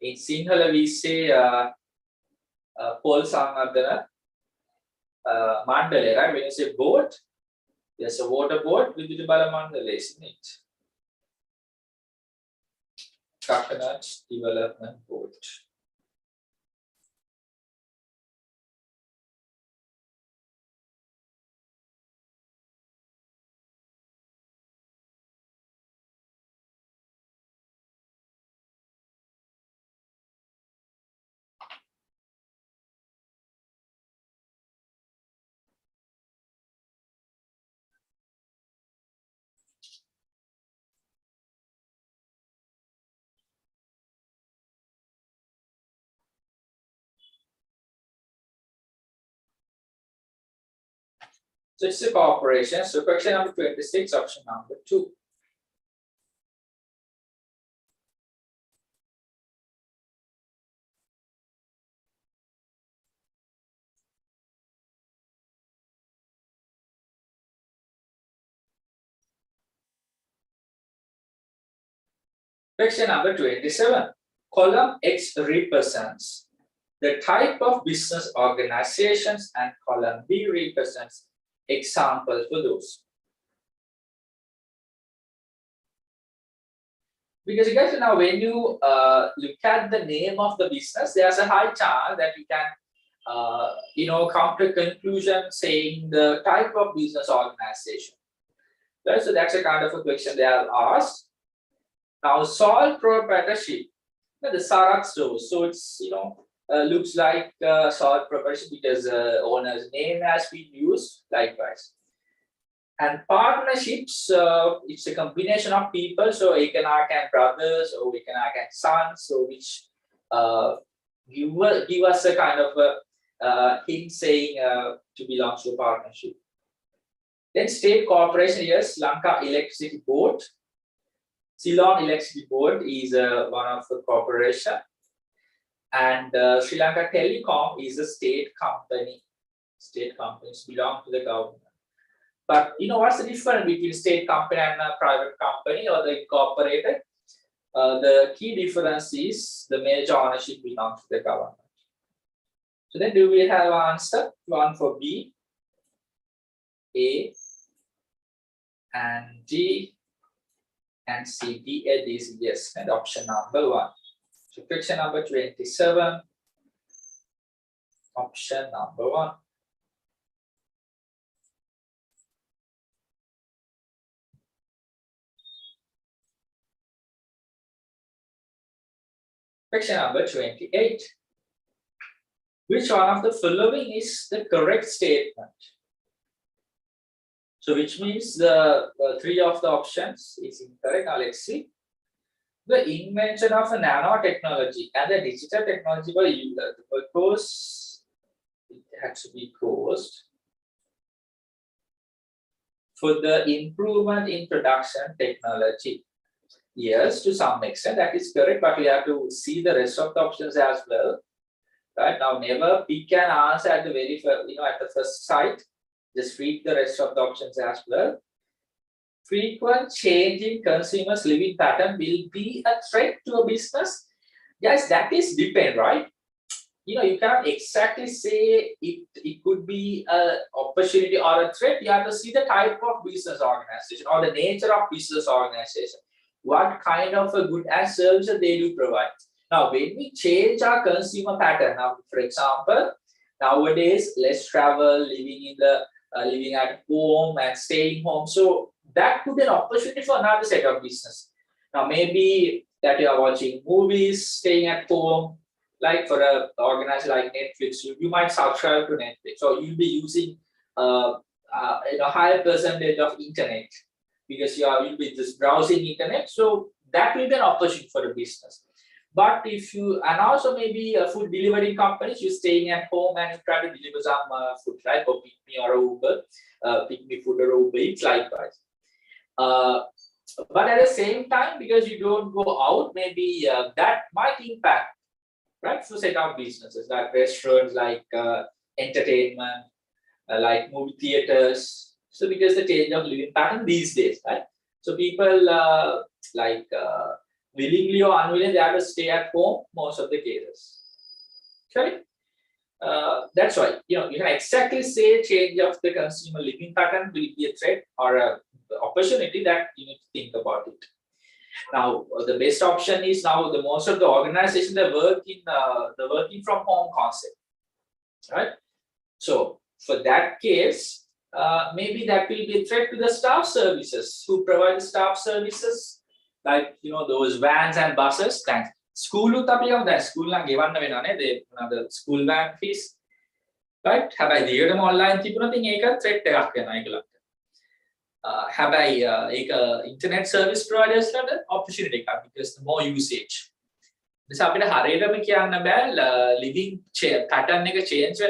In Sinhala we say Pol Sangadana Mandale, right? When you say board, there's a water board with the Bala Mandale, isn't it? Coconut Development Board. So it's a corporation. So question number 26, option number 2. Question number 27. Column X represents the type of business organizations and column B represents example for those. Because you guys know, when you look at the name of the business, there's a high chance that you can come to a conclusion saying the type of business organization. Right? So that's a kind of a question they have asked. Now, sole proprietorship, the Sarat store. So it's looks like sole proprietorship because owner's name has been used. Likewise, And partnerships, it's a combination of people. So Ekanak and brothers, or Ekanak and sons, so which give us a kind of a hint saying to belong to a partnership. Then state corporation, yes, Lanka Electricity Board. Ceylon Electricity Board is one of the corporation. And Sri Lanka Telecom is a state company. State companies belong to the government. But you know what's the difference between state company and a private company or the incorporated? The key difference is the major ownership belongs to the government. So then do we have an answer? One for B, A, and D, and C, D, A, D, C, yes, and option number 1. So question number 27, option number 1. Question number 28. Which one of the following is the correct statement? So which means the 3 of the options is incorrect. Now let's see. The invention of a nanotechnology and the digital technology were used because it had to be caused for the improvement in production technology. Yes, to some extent that is correct, but we have to see the rest of the options as well. Right now, never pick an answer at the very first, at the first sight. Just read the rest of the options as well. Frequent change in consumers' living pattern will be a threat to a business. Yes, that is depend, right? You cannot exactly say it could be an opportunity or a threat. You have to see the type of business organization or the nature of business organization. What kind of a good and service they do provide. Now, when we change our consumer pattern, now, for example, nowadays less travel, living at home and staying home, so that could be an opportunity for another set of business. Now, maybe that you are watching movies, staying at home, like for an organization like Netflix, you might subscribe to Netflix, or you'll be using a higher percentage of internet because you'll be just browsing internet. So that will be an opportunity for the business. But if you, and also maybe a food delivery companies, you're staying at home and you try to deliver some food, right? Or pick me or Uber, pick me food or Uber, it's likewise. But at the same time, because you don't go out, maybe that might impact, right? So set up businesses like restaurants, like entertainment, like movie theaters. So because the change of living pattern these days, right? So people willingly or unwillingly, they have to stay at home most of the cases. Okay, that's why you can exactly say change of the consumer living pattern will be a threat or a opportunity that you need to think about it. Now, the best option is now the most of the organization they work in the working from home concept, right? So for that case, maybe that will be a threat to the staff services who provide the staff services. Like those vans and buses. Thanks. School school the school van fees. Right? Have the online threat internet service providers opportunity because the more usage. This living pattern change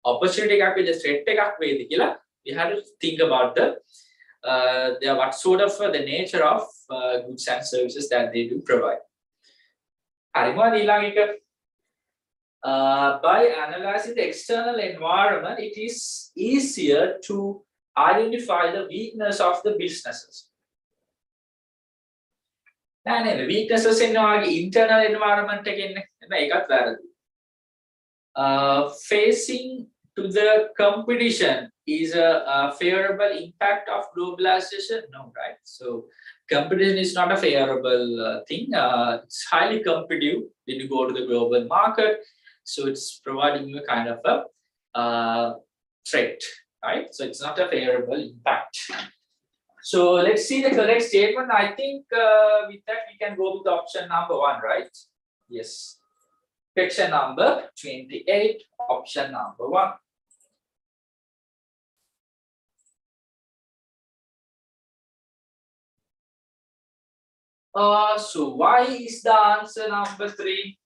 opportunity threat we have to think about what sort of the nature of goods and services that they do provide. By analyzing the external environment, it is easier to identify the weakness of the businesses. And the weaknesses in our internal environment again, facing to the competition is a favorable impact of globalization? No, right? So competition is not a favorable thing. It's highly competitive when you go to the global market. So it's providing you a kind of a threat, right? So it's not a favorable impact. So let's see the correct statement. I think with that we can go with option number 1, right? Yes. Question number 28, option number 1. So why is the answer number 3?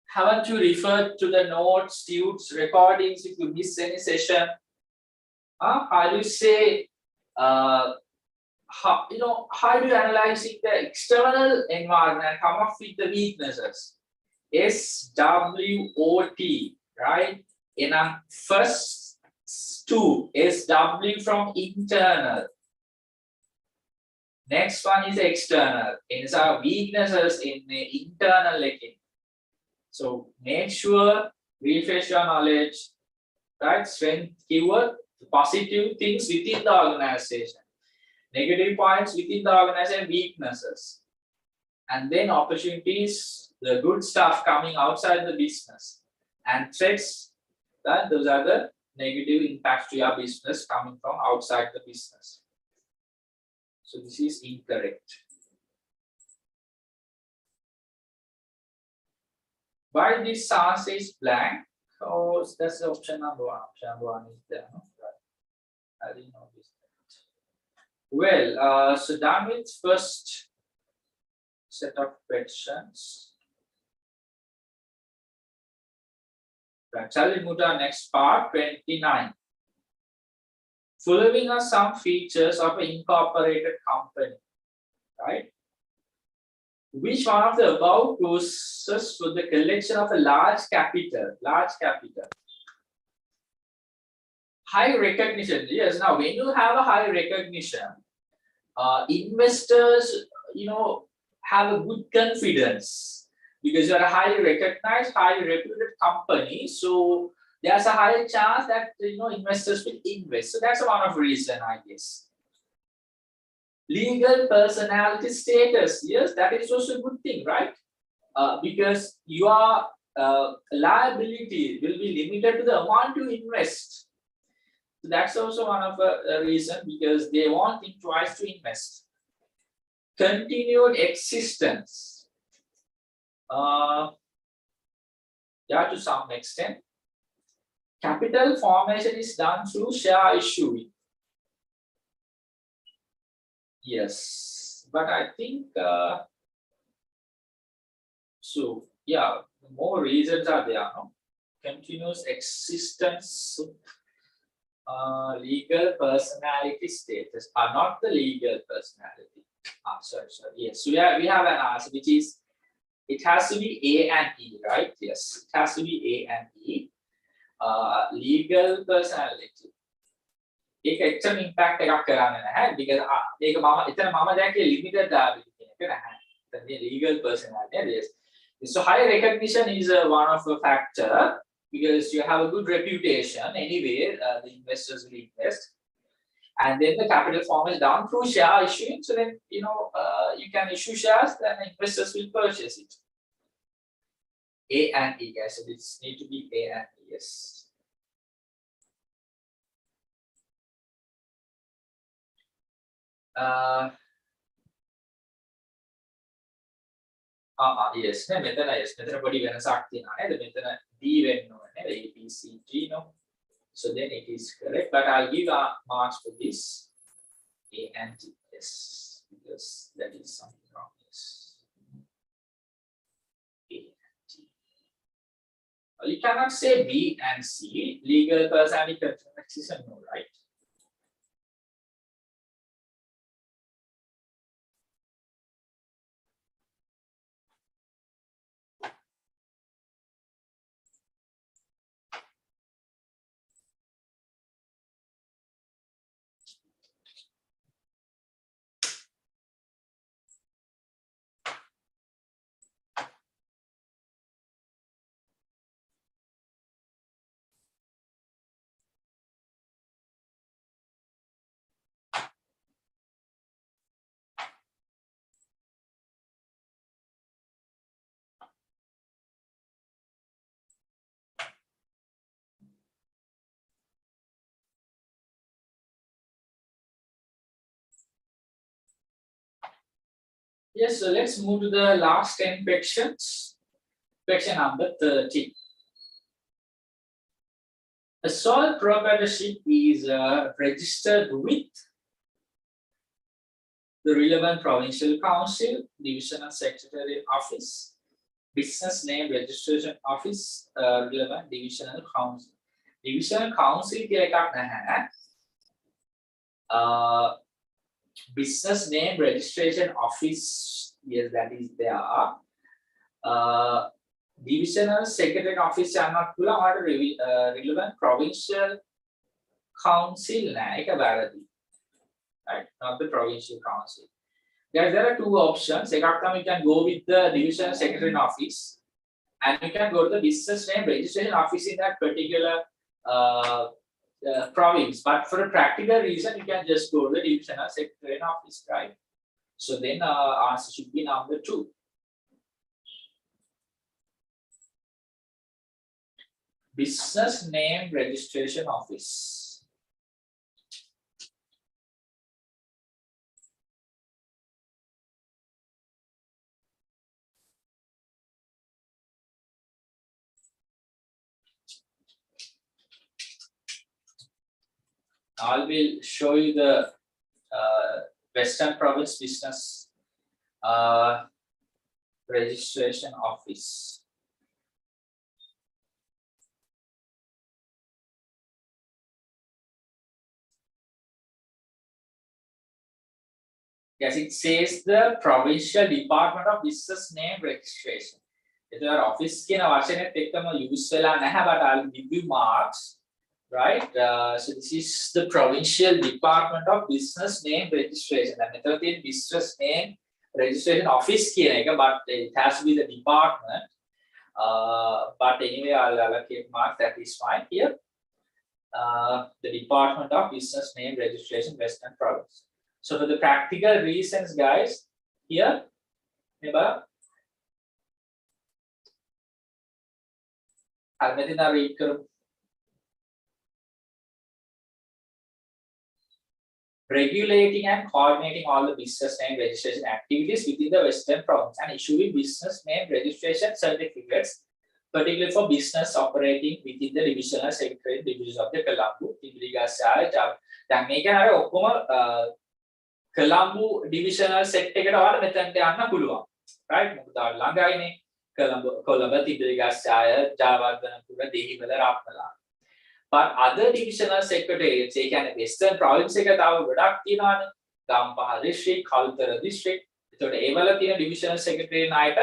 Haven't you referred to the notes, tunes, recordings if you miss any session? How do you say, how do you analyze the external environment and come up with the weaknesses? SWOT, right? In our first two, SW from internal. Next one is external. It's our weaknesses in the internal looking. So make sure refresh your knowledge, right? Strength keyword, positive things within the organization, negative points within the organization, weaknesses, and then opportunities, the good stuff coming outside the business, and threats. That those are the negative impacts to your business coming from outside the business. So this is incorrect. Why this answer is blank? Oh, that's the option number 1. Option number 1 is there. No? Right. I didn't know this. Well, so done with first set of questions. Right. Shall we move to our next part, 29. Following are some features of an incorporated company, right? Which one of the above causes for the collection of a large capital? Large capital. High recognition. Yes. Now, when you have a high recognition, investors, have a good confidence because you're a highly recognized, highly reputed company. So there's a higher chance that investors will invest. So that's one of the reasons, I guess. Legal personality status, yes, that is also a good thing, right? Because your liability will be limited to the amount you invest. So that's also one of the reasons, because they won't think twice to invest. Continued existence. Yeah, to some extent. Capital formation is done through share issuing. Yes, but I think so. Yeah, more reasons are there. No? Continuous existence, legal personality status are not the legal personality. Sorry. Yes, so we have an answer which is it has to be A and E, right? Yes, it has to be A and E. Legal personality. ඒක එච්චර impact එකක් කරන්නේ නැහැ because ඒක මම දැක්කේ limited liability කියන එක නැහැ. එතන legal personality yes. So high recognition is one of the factor because you have a good reputation anyway, the investors will invest, and then the capital form is done through share issuing. So then you can issue shares, then investors will purchase it. A and E, guys. So this need to be A and E. Yes. Yes. මෙතන පොඩි වෙනසක් තියෙනවා නේද? මෙතන D වෙන්න ඕනේ නේද? A B C G no. So then it is correct, but I'll give marks for this A and D. Yes, because that is something wrong. Yes. A and D. You cannot say B and C. Legal personality control no, right? Yes, so let's move to the last 10 questions. Question number 30. A sole proprietorship is registered with the relevant provincial council, divisional secretariat office, business name registration office, relevant divisional council. Divisional council කියලා එකක් නැහැ. Business name registration office, yes, that is there. Divisional secretariat office යන්නත් පුළුවන්. ඔයාලට relevant provincial council නෑ. ඒක වැරදි. Right? Not the provincial council. Guys, there are two options. එකක් තමයි you can go with the divisional secretariat office, and you can go to the business name registration office in that particular province. But for a practical reason, you can just go to the divisional secretariat office, right? So then answer should be number 2. Business name registration office. I will show you the Western Province Business Registration Office. Yes, it says the Provincial Department of Business Name Registration. It's our office කියන වචනේත් එක්කම use වෙලා නැහැ, but I'll give you marks. Right, so this is the Provincial Department of Business Name Registration. And මෙතන තියෙන business name registration office කියන එක, but it has to be the department. But anyway, I'll allocate marks. That is fine here. The Department of Business Name Registration, Western Province. So for the practical reasons, guys, here, remember, I'll read කරමු. Regulating and coordinating all the business name registration activities within the Western Province and issuing business name registration certificates, particularly for business operating within the divisional secretariat divisions of the Colombo, Timbirigassaya, Java. දැන් මේක හරිය ඔක්කොම Colombo divisional set එකට ඔයාලා මෙතනට යන්න පුළුවන්. Right? මොකද ඔයාලා ළඟයිනේ Colombo, තිඹිරිගස්සාය, Jayawardenepura, Dehiwala, රත්නලා. But other divisional secretariats, ඒ කියන්නේ Western Province එක තව ගොඩක් තියෙනවානේ. Gampaha district, Kalutara district. ඒතකොට ඒවල තියෙන divisional secretariat ණයට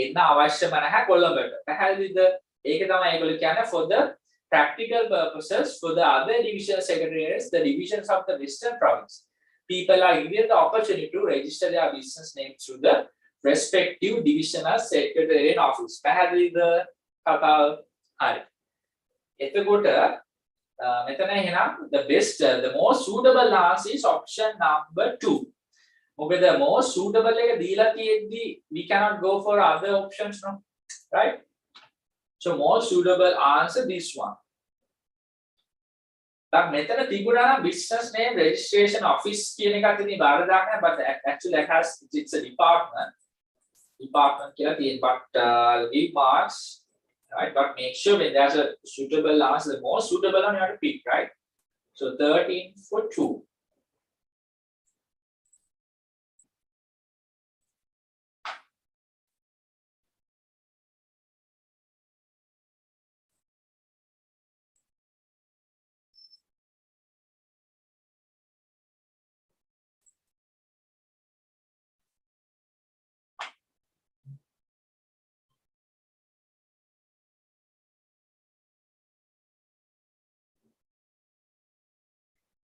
එන්න අවශ්‍යම නැහැ කොළඹට. පැහැදිලිද? ඒක තමයි ඒගොල්ලෝ කියන්නේ for the practical purposes for the other divisional secretariats, the divisions of the Western Province. People are given the opportunity to register their business name through the respective divisional secretariat office. පැහැදිලිද? කතාව හරි. එතකොට මෙතන එහෙනම් the best, the most suitable answer is option number 2. මොකද most suitable එක දීලා තියෙද්දි we cannot go for other options, no, right? So most suitable answer this one. දැන් මෙතන තිබුණා නම් business name registration office කියන එකත් ඉතින් බාරදාක් නැහැ, but actually it has, it's a department කියලා තියෙන, but I'll give marks. Right, but make sure when there's a suitable answer, the most suitable one you have to pick, right? So 13 for 2.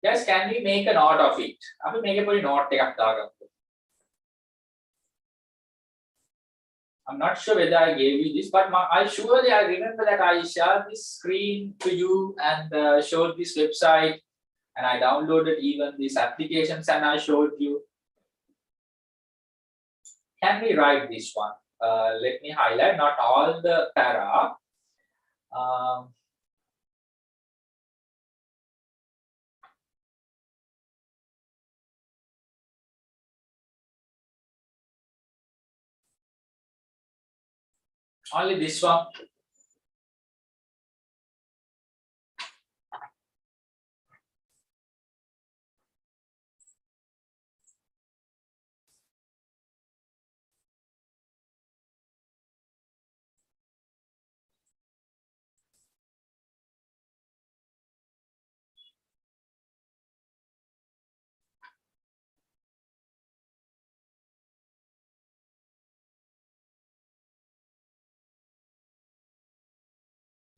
Guys, can we make a note of it? අපි මේකේ පොඩි note එකක් දාගමු. I'm not sure whether I gave you this, but I surely I remember that I shared this screen to you and showed this website, and I downloaded even these applications and I showed you. Can we write this one? Let me highlight not all the para. Only this one.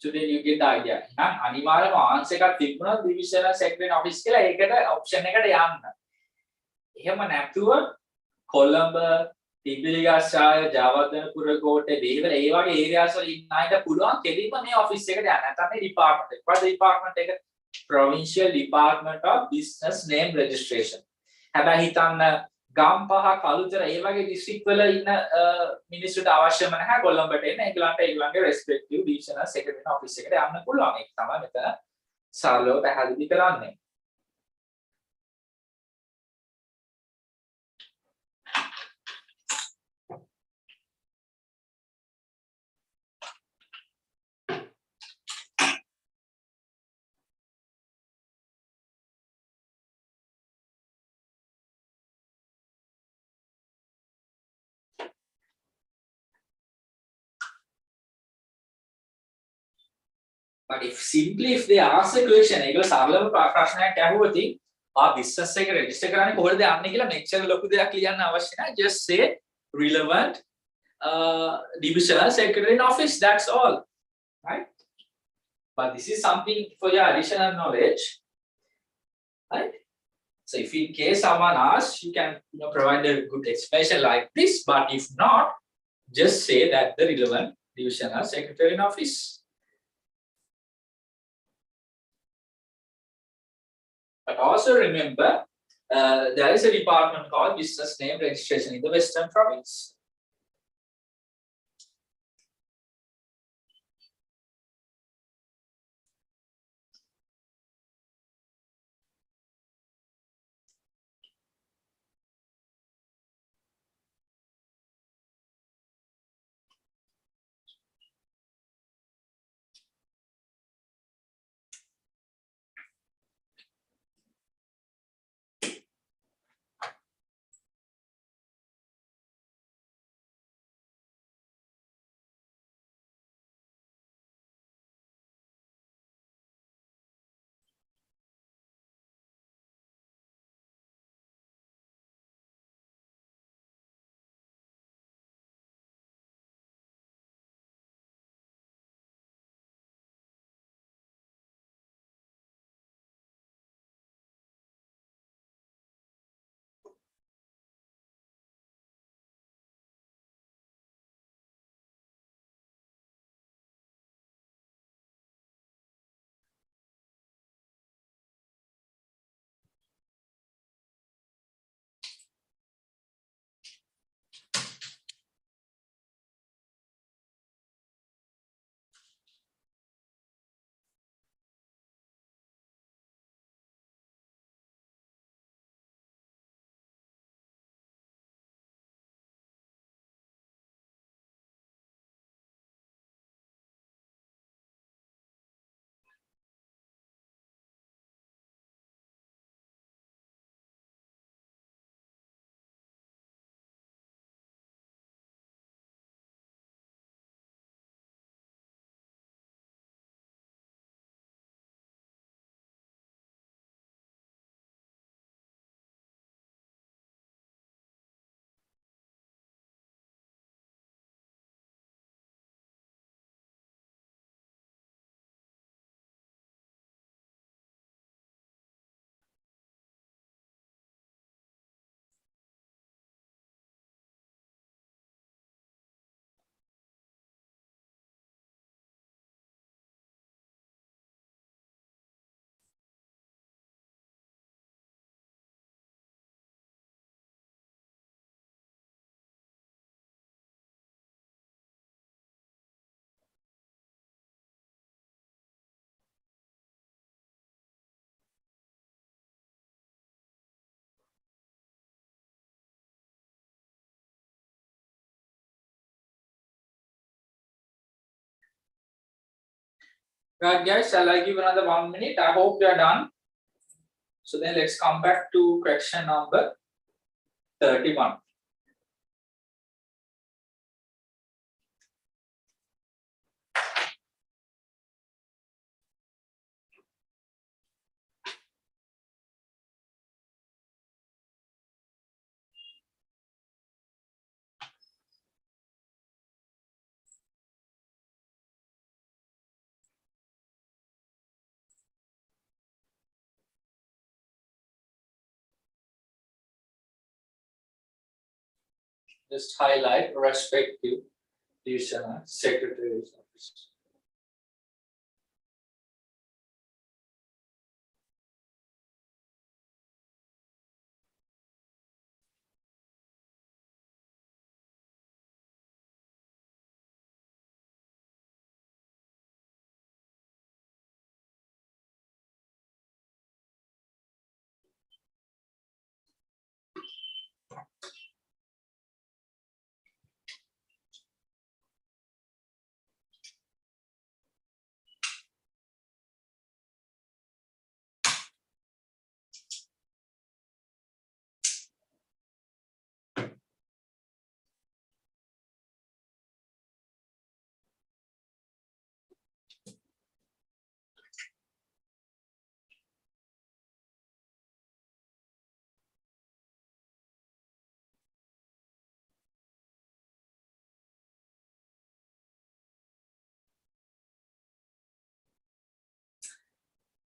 So then you get the idea. Now, අනිවාර්යයෙන්ම answer එකක් තිබුණා divisional secretary office කියලා ඒකට option එකට යන්න. එහෙම නැතුව කොළඹ, තිපිලිගස්සාය, ජයවර්ධනපුර කෝට්ටේ, දෙහිවල ඒ වගේ areas වල ඉන්න අයට පුළුවන් කෙලින්ම මේ office එකට යන්න. නැත්නම් මේ department එක. what department එක? Provincial Department of Business Name Registration. හැබැයි හිතන්න ගම්පහ කළුතර ඒ වගේ district වල ඉන්න මිනිස්සුන්ට අවශ්‍යම නැහැ කොළඹට එන්න. ඒගොල්ලන්ගේ respective divisional secretary office එකට යන්න පුළුවන්. ඒක තමයි මෙතන සරලව පැහැදිලි කරන්නේ. But if they ask a question, ඒක සරලව ප්‍රශ්නයක් ඇහුවොත් business එක register කරන්නේ කොහොමද යන්නේ කියලා මෙච්චර ලොකු දෙයක් ලියන්න අවශ්‍ය නැහැ. Just say relevant divisional secretary in office, that's all, right? But this is something for your additional knowledge, right? So if in case someone asks, you can provide a good explanation like this. But if not, just say that the relevant divisional secretary in office. But also remember, there is a department called Business Name Registration in the Western Province. Right, guys, shall I give another 1 minute? I hope you are done. So then let's come back to question number 31. just highlight respective divisional secretaries office.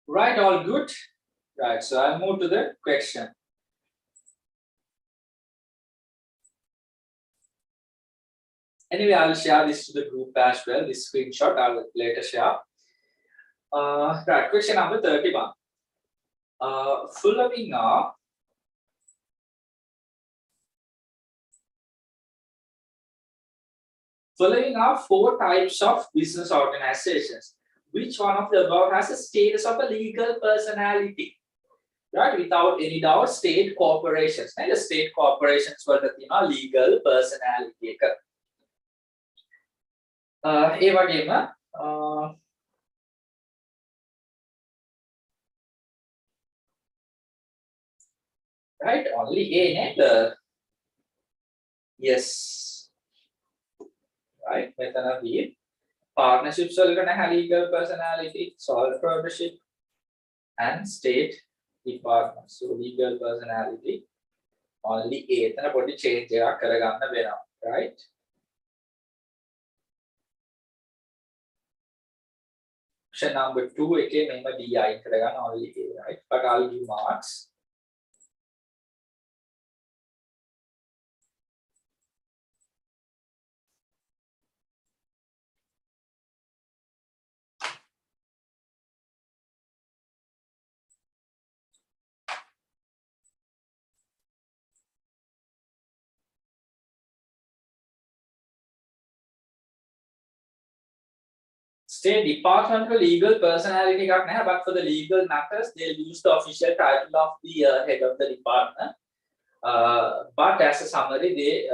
Right, all good. Right, so I'll move to the question. Anyway, I'll share this to the group as well. This screenshot I will later share. Right, question number 31. Following are four types of business organizations. Which one of the above has a status of a legal personality? Right, without any doubt, state corporations. And the state corporations were the legal personality. Right, only A and yes. Right, method B. Partnerships are going to have legal personality, sole proprietorship, and state department. So legal personality only A. Then about the change right? Option number 2, again, name a DI only A, right? But I'll give marks. State Department for legal personality, but for the legal matters, they'll use the official title of the head of the department. But as a summary, they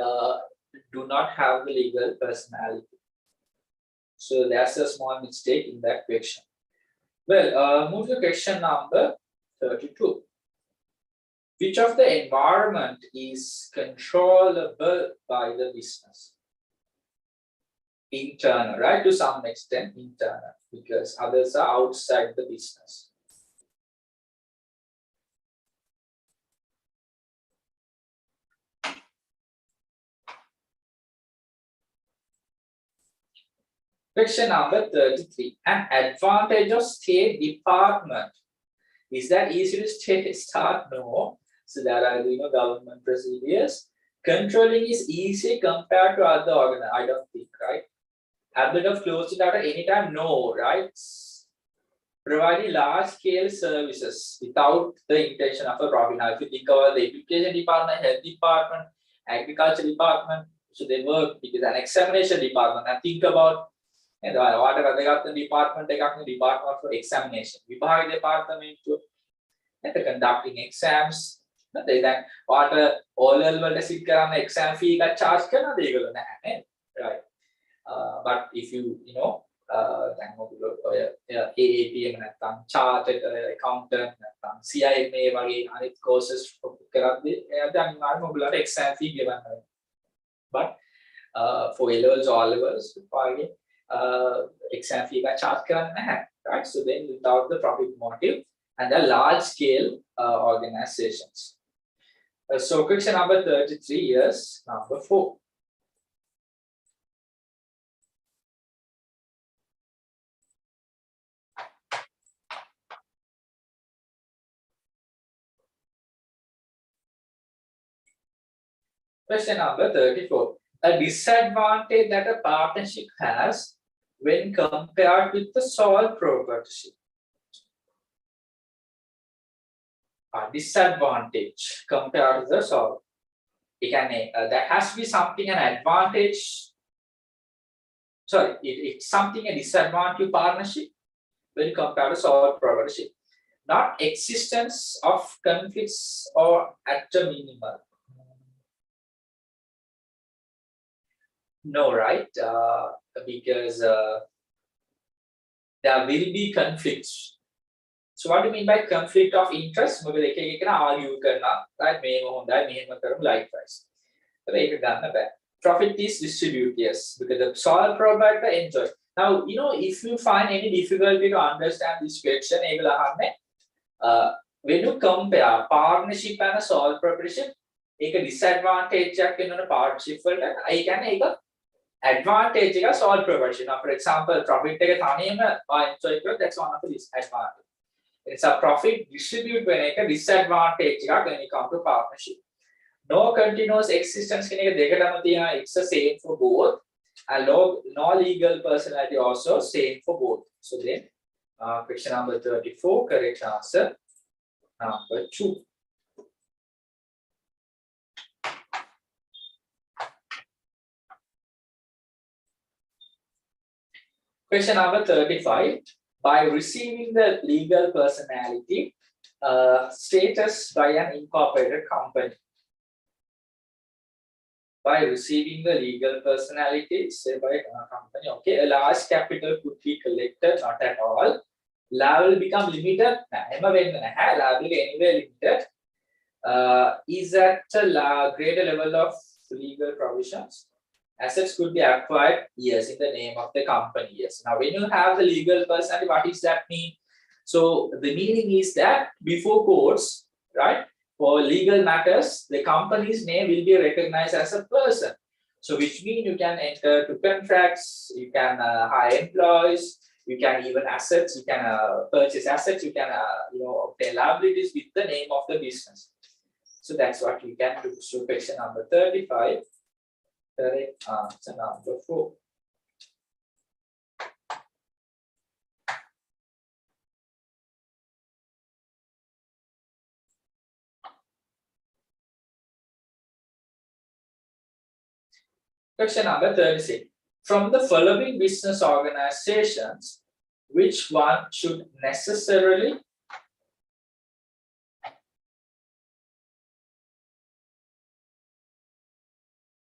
do not have the legal personality. So that's a small mistake in that question. Well, move to question number 32. Which of the environment is controllable by the business? Internal, right? To some extent, internal, because others are outside the business. Question number 33. An advantage of state department. Is that easy to start? No. So there are government procedures. Controlling is easy compared to other organizations. I don't think, right? Habit of closing data anytime? No, right? Providing large-scale services without the intention of a profit. Now, if you think about the education department, health department, agriculture department, so they work because an examination department. And think about whatever they got the department for examination. Vibhag department to conducting exams. They then what all level sit exam fee got charge right? But if you AAPM chartered accountant CIMA වගේ courses කරද්දී එයාට අනිවාර්යයෙන්ම ඔයගොල්ලන්ට exam fee ගෙවන්න වෙනවා. But for A levels or all levels exam fee එක charge කරන්නේ නැහැ, right? So then without the profit motive and the large scale organizations. So question number 33 is number 4. Question number 34. A disadvantage that a partnership has when compared with the sole proprietorship. A disadvantage compared to the sole. There has to be something an advantage. Sorry, it's something a disadvantage partnership when compared to sole proprietorship. Not existence of conflicts or at a minimum. No, right? Because there will be conflicts. So what do you mean by conflict of interest? මොකද එක එකන argue කරනවා, right? මේව හොඳයි, මෙහෙම කරමු likewise. ඒක ගන්න බෑ. Profit is distributed, yes, because the sole proprietor enjoy. Now, if you find any difficulty to understand this question, ඒගොල්ලෝ අහන්නේ when you compare partnership and a sole proprietorship, ඒක disadvantage එකක් වෙනවනේ partnership වලට. ඒ කියන්නේ ඒක advantage එක sole proprietorship. Now, for example, profit එක තනියම enjoy කරොත් that's one of the disadvantage. It's a profit distribute when a disadvantage when it comes to partnership. No continuous existence it's the same for both. And no legal personality also same for both. So then question number 34, correct answer number 2. Question number 35. By receiving the legal personality status by an incorporated company. By receiving the legal personality, say by a company, okay, a large capital could be collected, not at all. Liable become limited, liable anywhere limited. Is at a greater level of legal provisions. Assets could be acquired, yes, in the name of the company, yes. Now, when you have the legal personality, what does that mean? So, the meaning is that before courts, right, for legal matters, the company's name will be recognized as a person. So, which means you can enter to contracts, you can hire employees, you can even assets, you can purchase assets, you can obtain liabilities with the name of the business. So, that's what you can do. So, question number 35. Correct answer number 4. Question number 36. From the following business organizations, which one should necessarily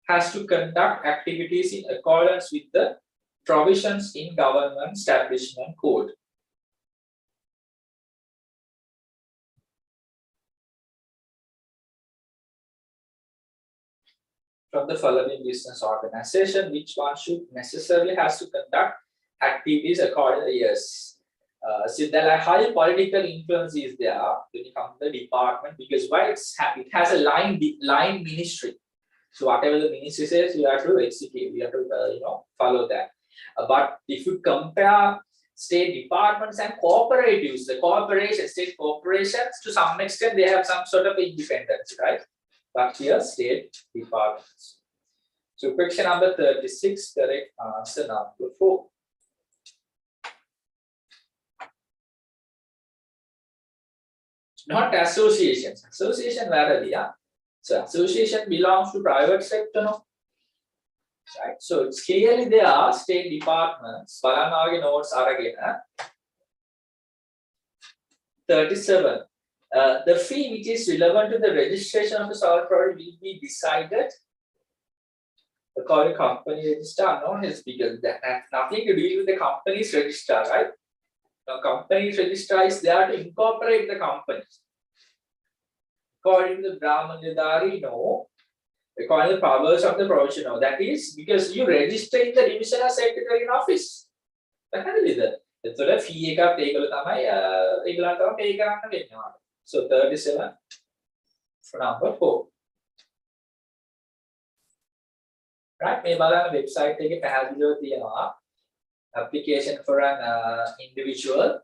has to conduct activities in accordance with the provisions in Government Establishment Code? From the following business organization, which one should necessarily has to conduct activities according to yes. So there are high political influence is there when it comes to the department, because why it has a line ministry. So whatever the ministry says, you have to execute, you have to follow that. But if you compare state departments and cooperatives, the corporations, state corporations, to some extent they have some sort of independence, right? But here state departments. So question number 36, correct answer number 4. Not associations. Association where are. So association belongs to private sector, no? Right. So it's clearly there are state departments. Balanage notes are again 37. The fee which is relevant to the registration of the sole product will be decided according to company register. No, is because that has nothing to do with the company's register, right? Now, company's register is there to incorporate the companies. According to the Brahmanadari, no. According to the powers of the provision, no. That is because you register in the divisional secretary in office. එතකොට fee එකක් ඒගොල්ලෝ තමයි ඒගොල්ලන්ට තමයි pay කරන්න වෙන්නේ. So 37 for number 4. Right, මේ බලන්න website එකේ පැහැදිලිව තියෙනවා application for an individual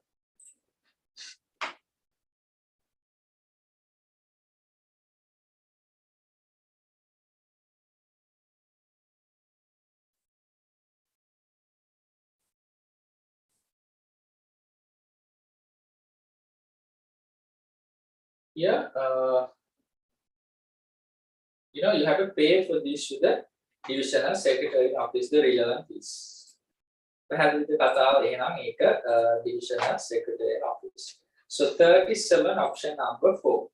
here, you have to pay for this to the divisional secretary office, the relevant fees. පැහැදිලිද කතාව? එහෙනම් ඒක divisional secretary office. So 37 option number 4.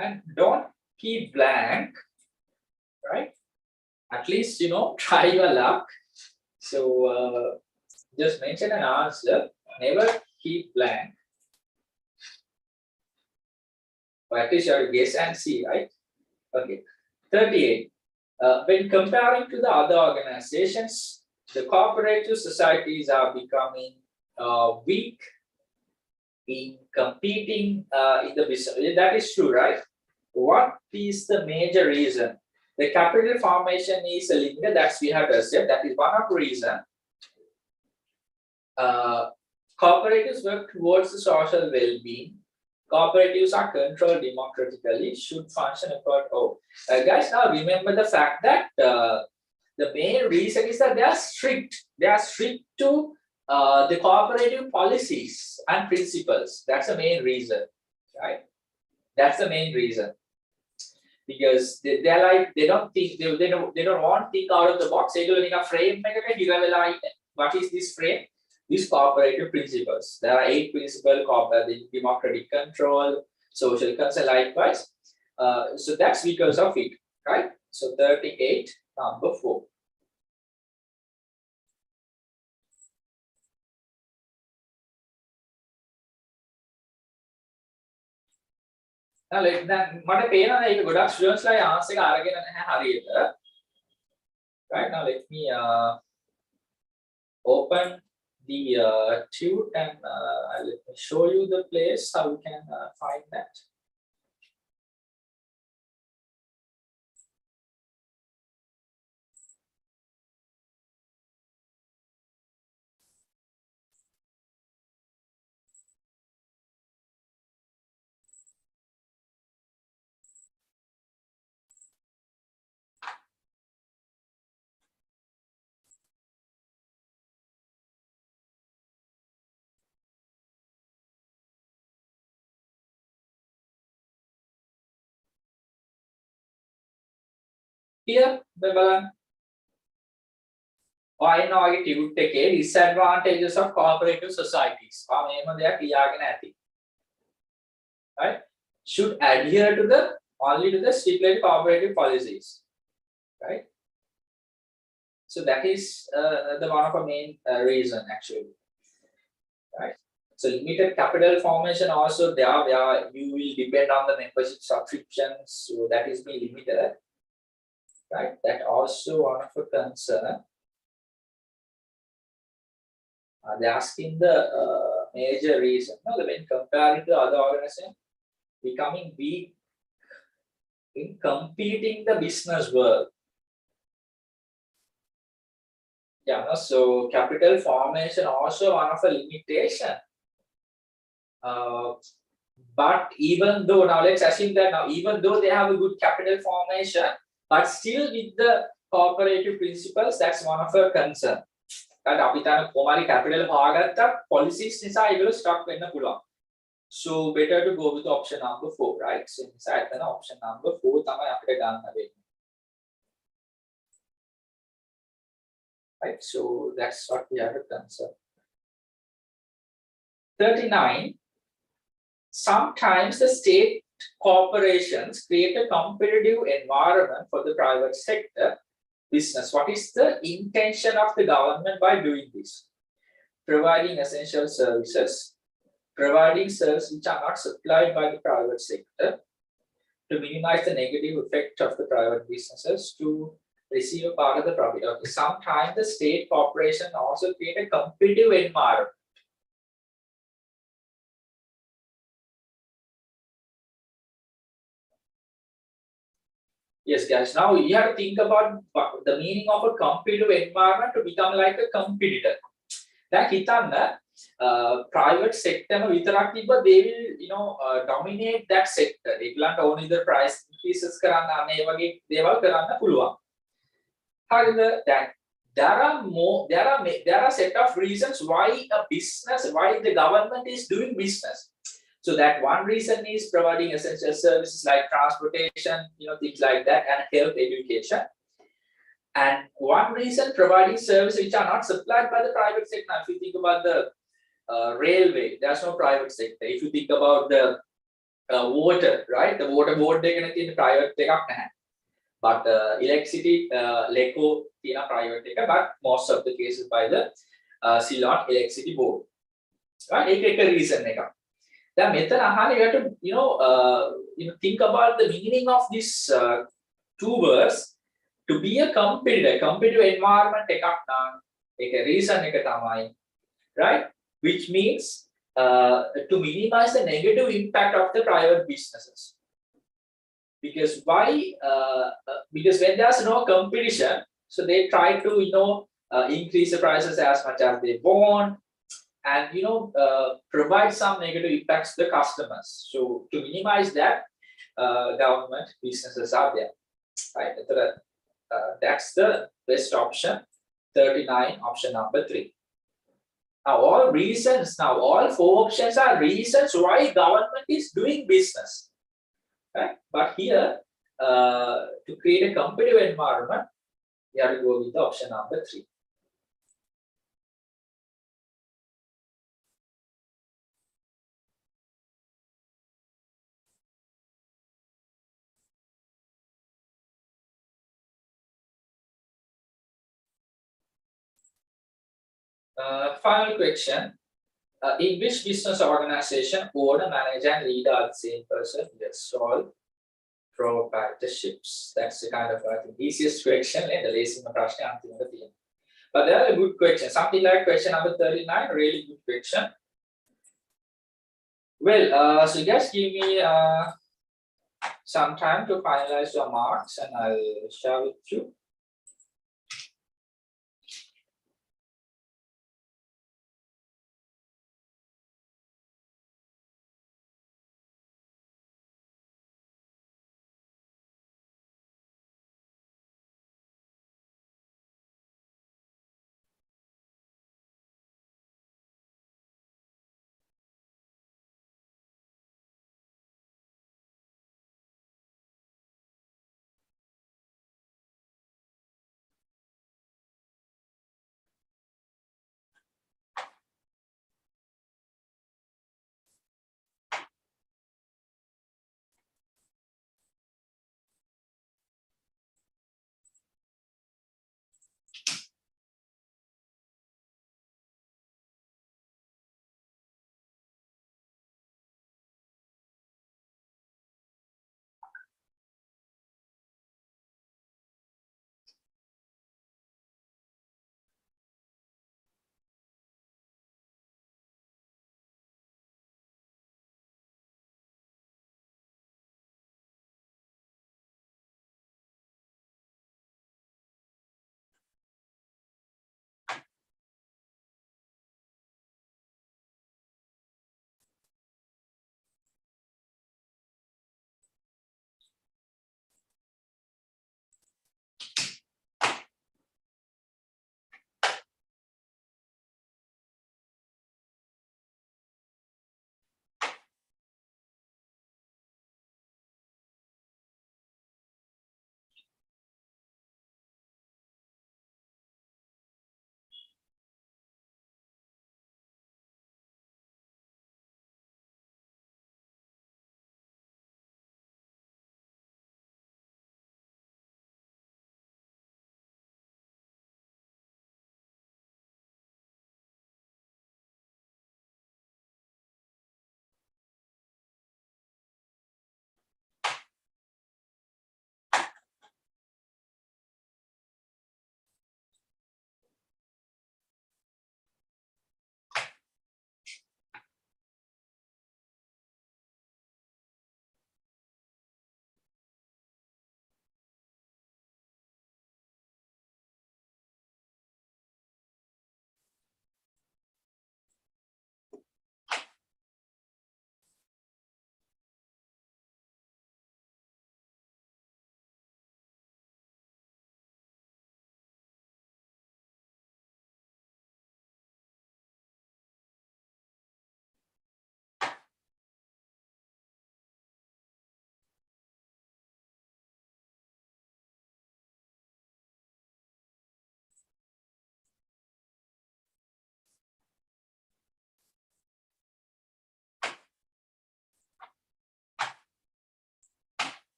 And don't keep blank, right? At least try your luck. So just mention an answer, never keep blank. Or at least you have to guess and see, right? Okay. 38. When comparing to the other organizations, the cooperative societies are becoming weak in competing in the business. That is true, right? What is the major reason? The capital formation is limited. That's we have to accept. That is one of the reasons. Cooperatives work towards the social well-being. Cooperatives are controlled democratically, should function according. Guys, now remember the fact that the main reason is that they are strict. They are strict to the cooperative policies and principles. That's the main reason, right? That's the main reason. Because they're like, they don't want to think out of the box. They a frame. What is this frame? These cooperative principles. There are 8 principles: democratic control, social concern, likewise. So that's because of it, right? So 38, number 4. Now මට පේනවා ඒක ගොඩක් students ලා answer එක අරගෙන නැහැ හරියට. Right, now let me open the tute and let me show you the place how you can find that. Here, බලන්න. ඔයනවා වගේ ටියුට් එකේ disadvantages of cooperative societies. මේම දෙයක් ලියාගෙන ඇති. Right? Should adhere to the only to the stipulated cooperative policies. Right? So that is the one of the main reason actually. Right? So limited capital formation also there where you will depend on the membership subscriptions. So that is being limited. Right, that also one of a concern. They're asking the major reason. No, when comparing to other organizations, becoming weak in competing the business world. Yeah, no, so capital formation also one of a limitation. But even though now let's assume that now even though they have a good capital formation. But still with the cooperative principles, that's one of our concern. And අපි තන කොමාරි capital හොයාගත්තා policies නිසා ඒගොල්ලෝ stuck වෙන්න පුළුවන්. So better to go with option number 4, right? So inside the option number 4 තමයි අපිට ගන්න වෙන්නේ. Right? So that's what we have to consider. 39. Sometimes the state corporations create a competitive environment for the private sector business. What is the intention of the government by doing this? Providing essential services, providing services which are not supplied by the private sector, to minimize the negative effect of the private businesses to receive a part of the profit. Okay. Sometimes the state corporation also create a competitive environment. Yes, guys. Now you have to think about the meaning of a competitive environment to become like a competitor. දැන් හිතන්න private sector විතරක් තිබ්බ they will dominate that sector. ඒගොල්ලන්ට ඕන විදිහට price increases කරන්න අන්න ඒ වගේ දේවල් කරන්න පුළුවන්. හරිද? දැන් there are set of reasons why the government is doing business. So that one reason is providing essential services like transportation, things like that, and health education. And one reason providing services which are not supplied by the private sector. If you think about the railway, there's no private sector. If you think about the water, right? The water board they can in the private sector. But electricity, LECO, private sector, but most of the cases by the Ceylon Electricity Board. Right? ඒක reason එක. දැන් මෙතන අහන්නේ you have to think about the meaning of this two words to be a competitive environment එකක් නම් ඒක reason එක තමයි, right? Which means to minimize the negative impact of the private businesses. Because because when there's no competition, so they try to increase the prices as much as they want, and provide some negative impacts to the customers. So to minimize that, government businesses are there, right? That's the best option. 39, option number 3. Now all 4 options are reasons why government is doing business, right? But here to create a competitive environment, you have to go with the option number 3. Final question. In which business organization owner, manager, and leader are the same person? Yes, all proprietorships. That's the kind of easiest question and the least question. But there are a good question. Something like question number 39, really good question. Well, so you guys give me some time to finalize your marks and I'll share with you.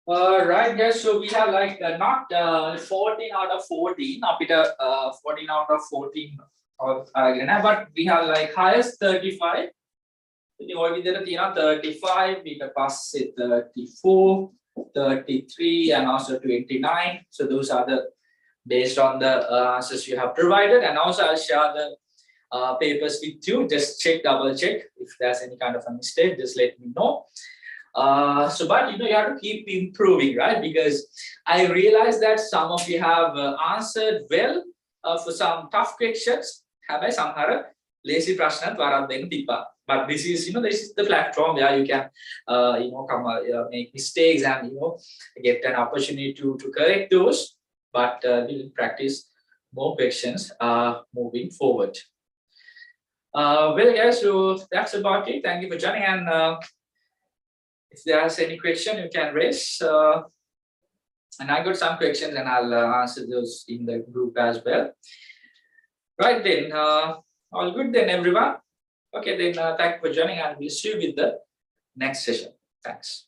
Right, guys. So we have like not 14 out of 14, අපිට 14 out of 14 but we have like highest 35. ඉතින් ඔය විදිහට තියෙනවා 35, ඊට පස්සේ 34, 33 and also 29. So those are the based on the answers you have provided, and also I'll share the papers with you. Just check, double check if there's any kind of a mistake. Just let me know. But you have to keep improving, right? Because I realize that some of you have answered well for some tough questions. Have some lazy prashnat varadden tipa. But this is, this is the platform where you can, come make mistakes and get an opportunity to correct those. But we'll practice more questions moving forward. Well, guys, so that's about it. Thank you for joining. And if there's any question, you can raise. And I got some questions, and I'll answer those in the group as well. Right then, all good then, everyone. Okay, then thank you for joining, and we'll see you with the next session. Thanks.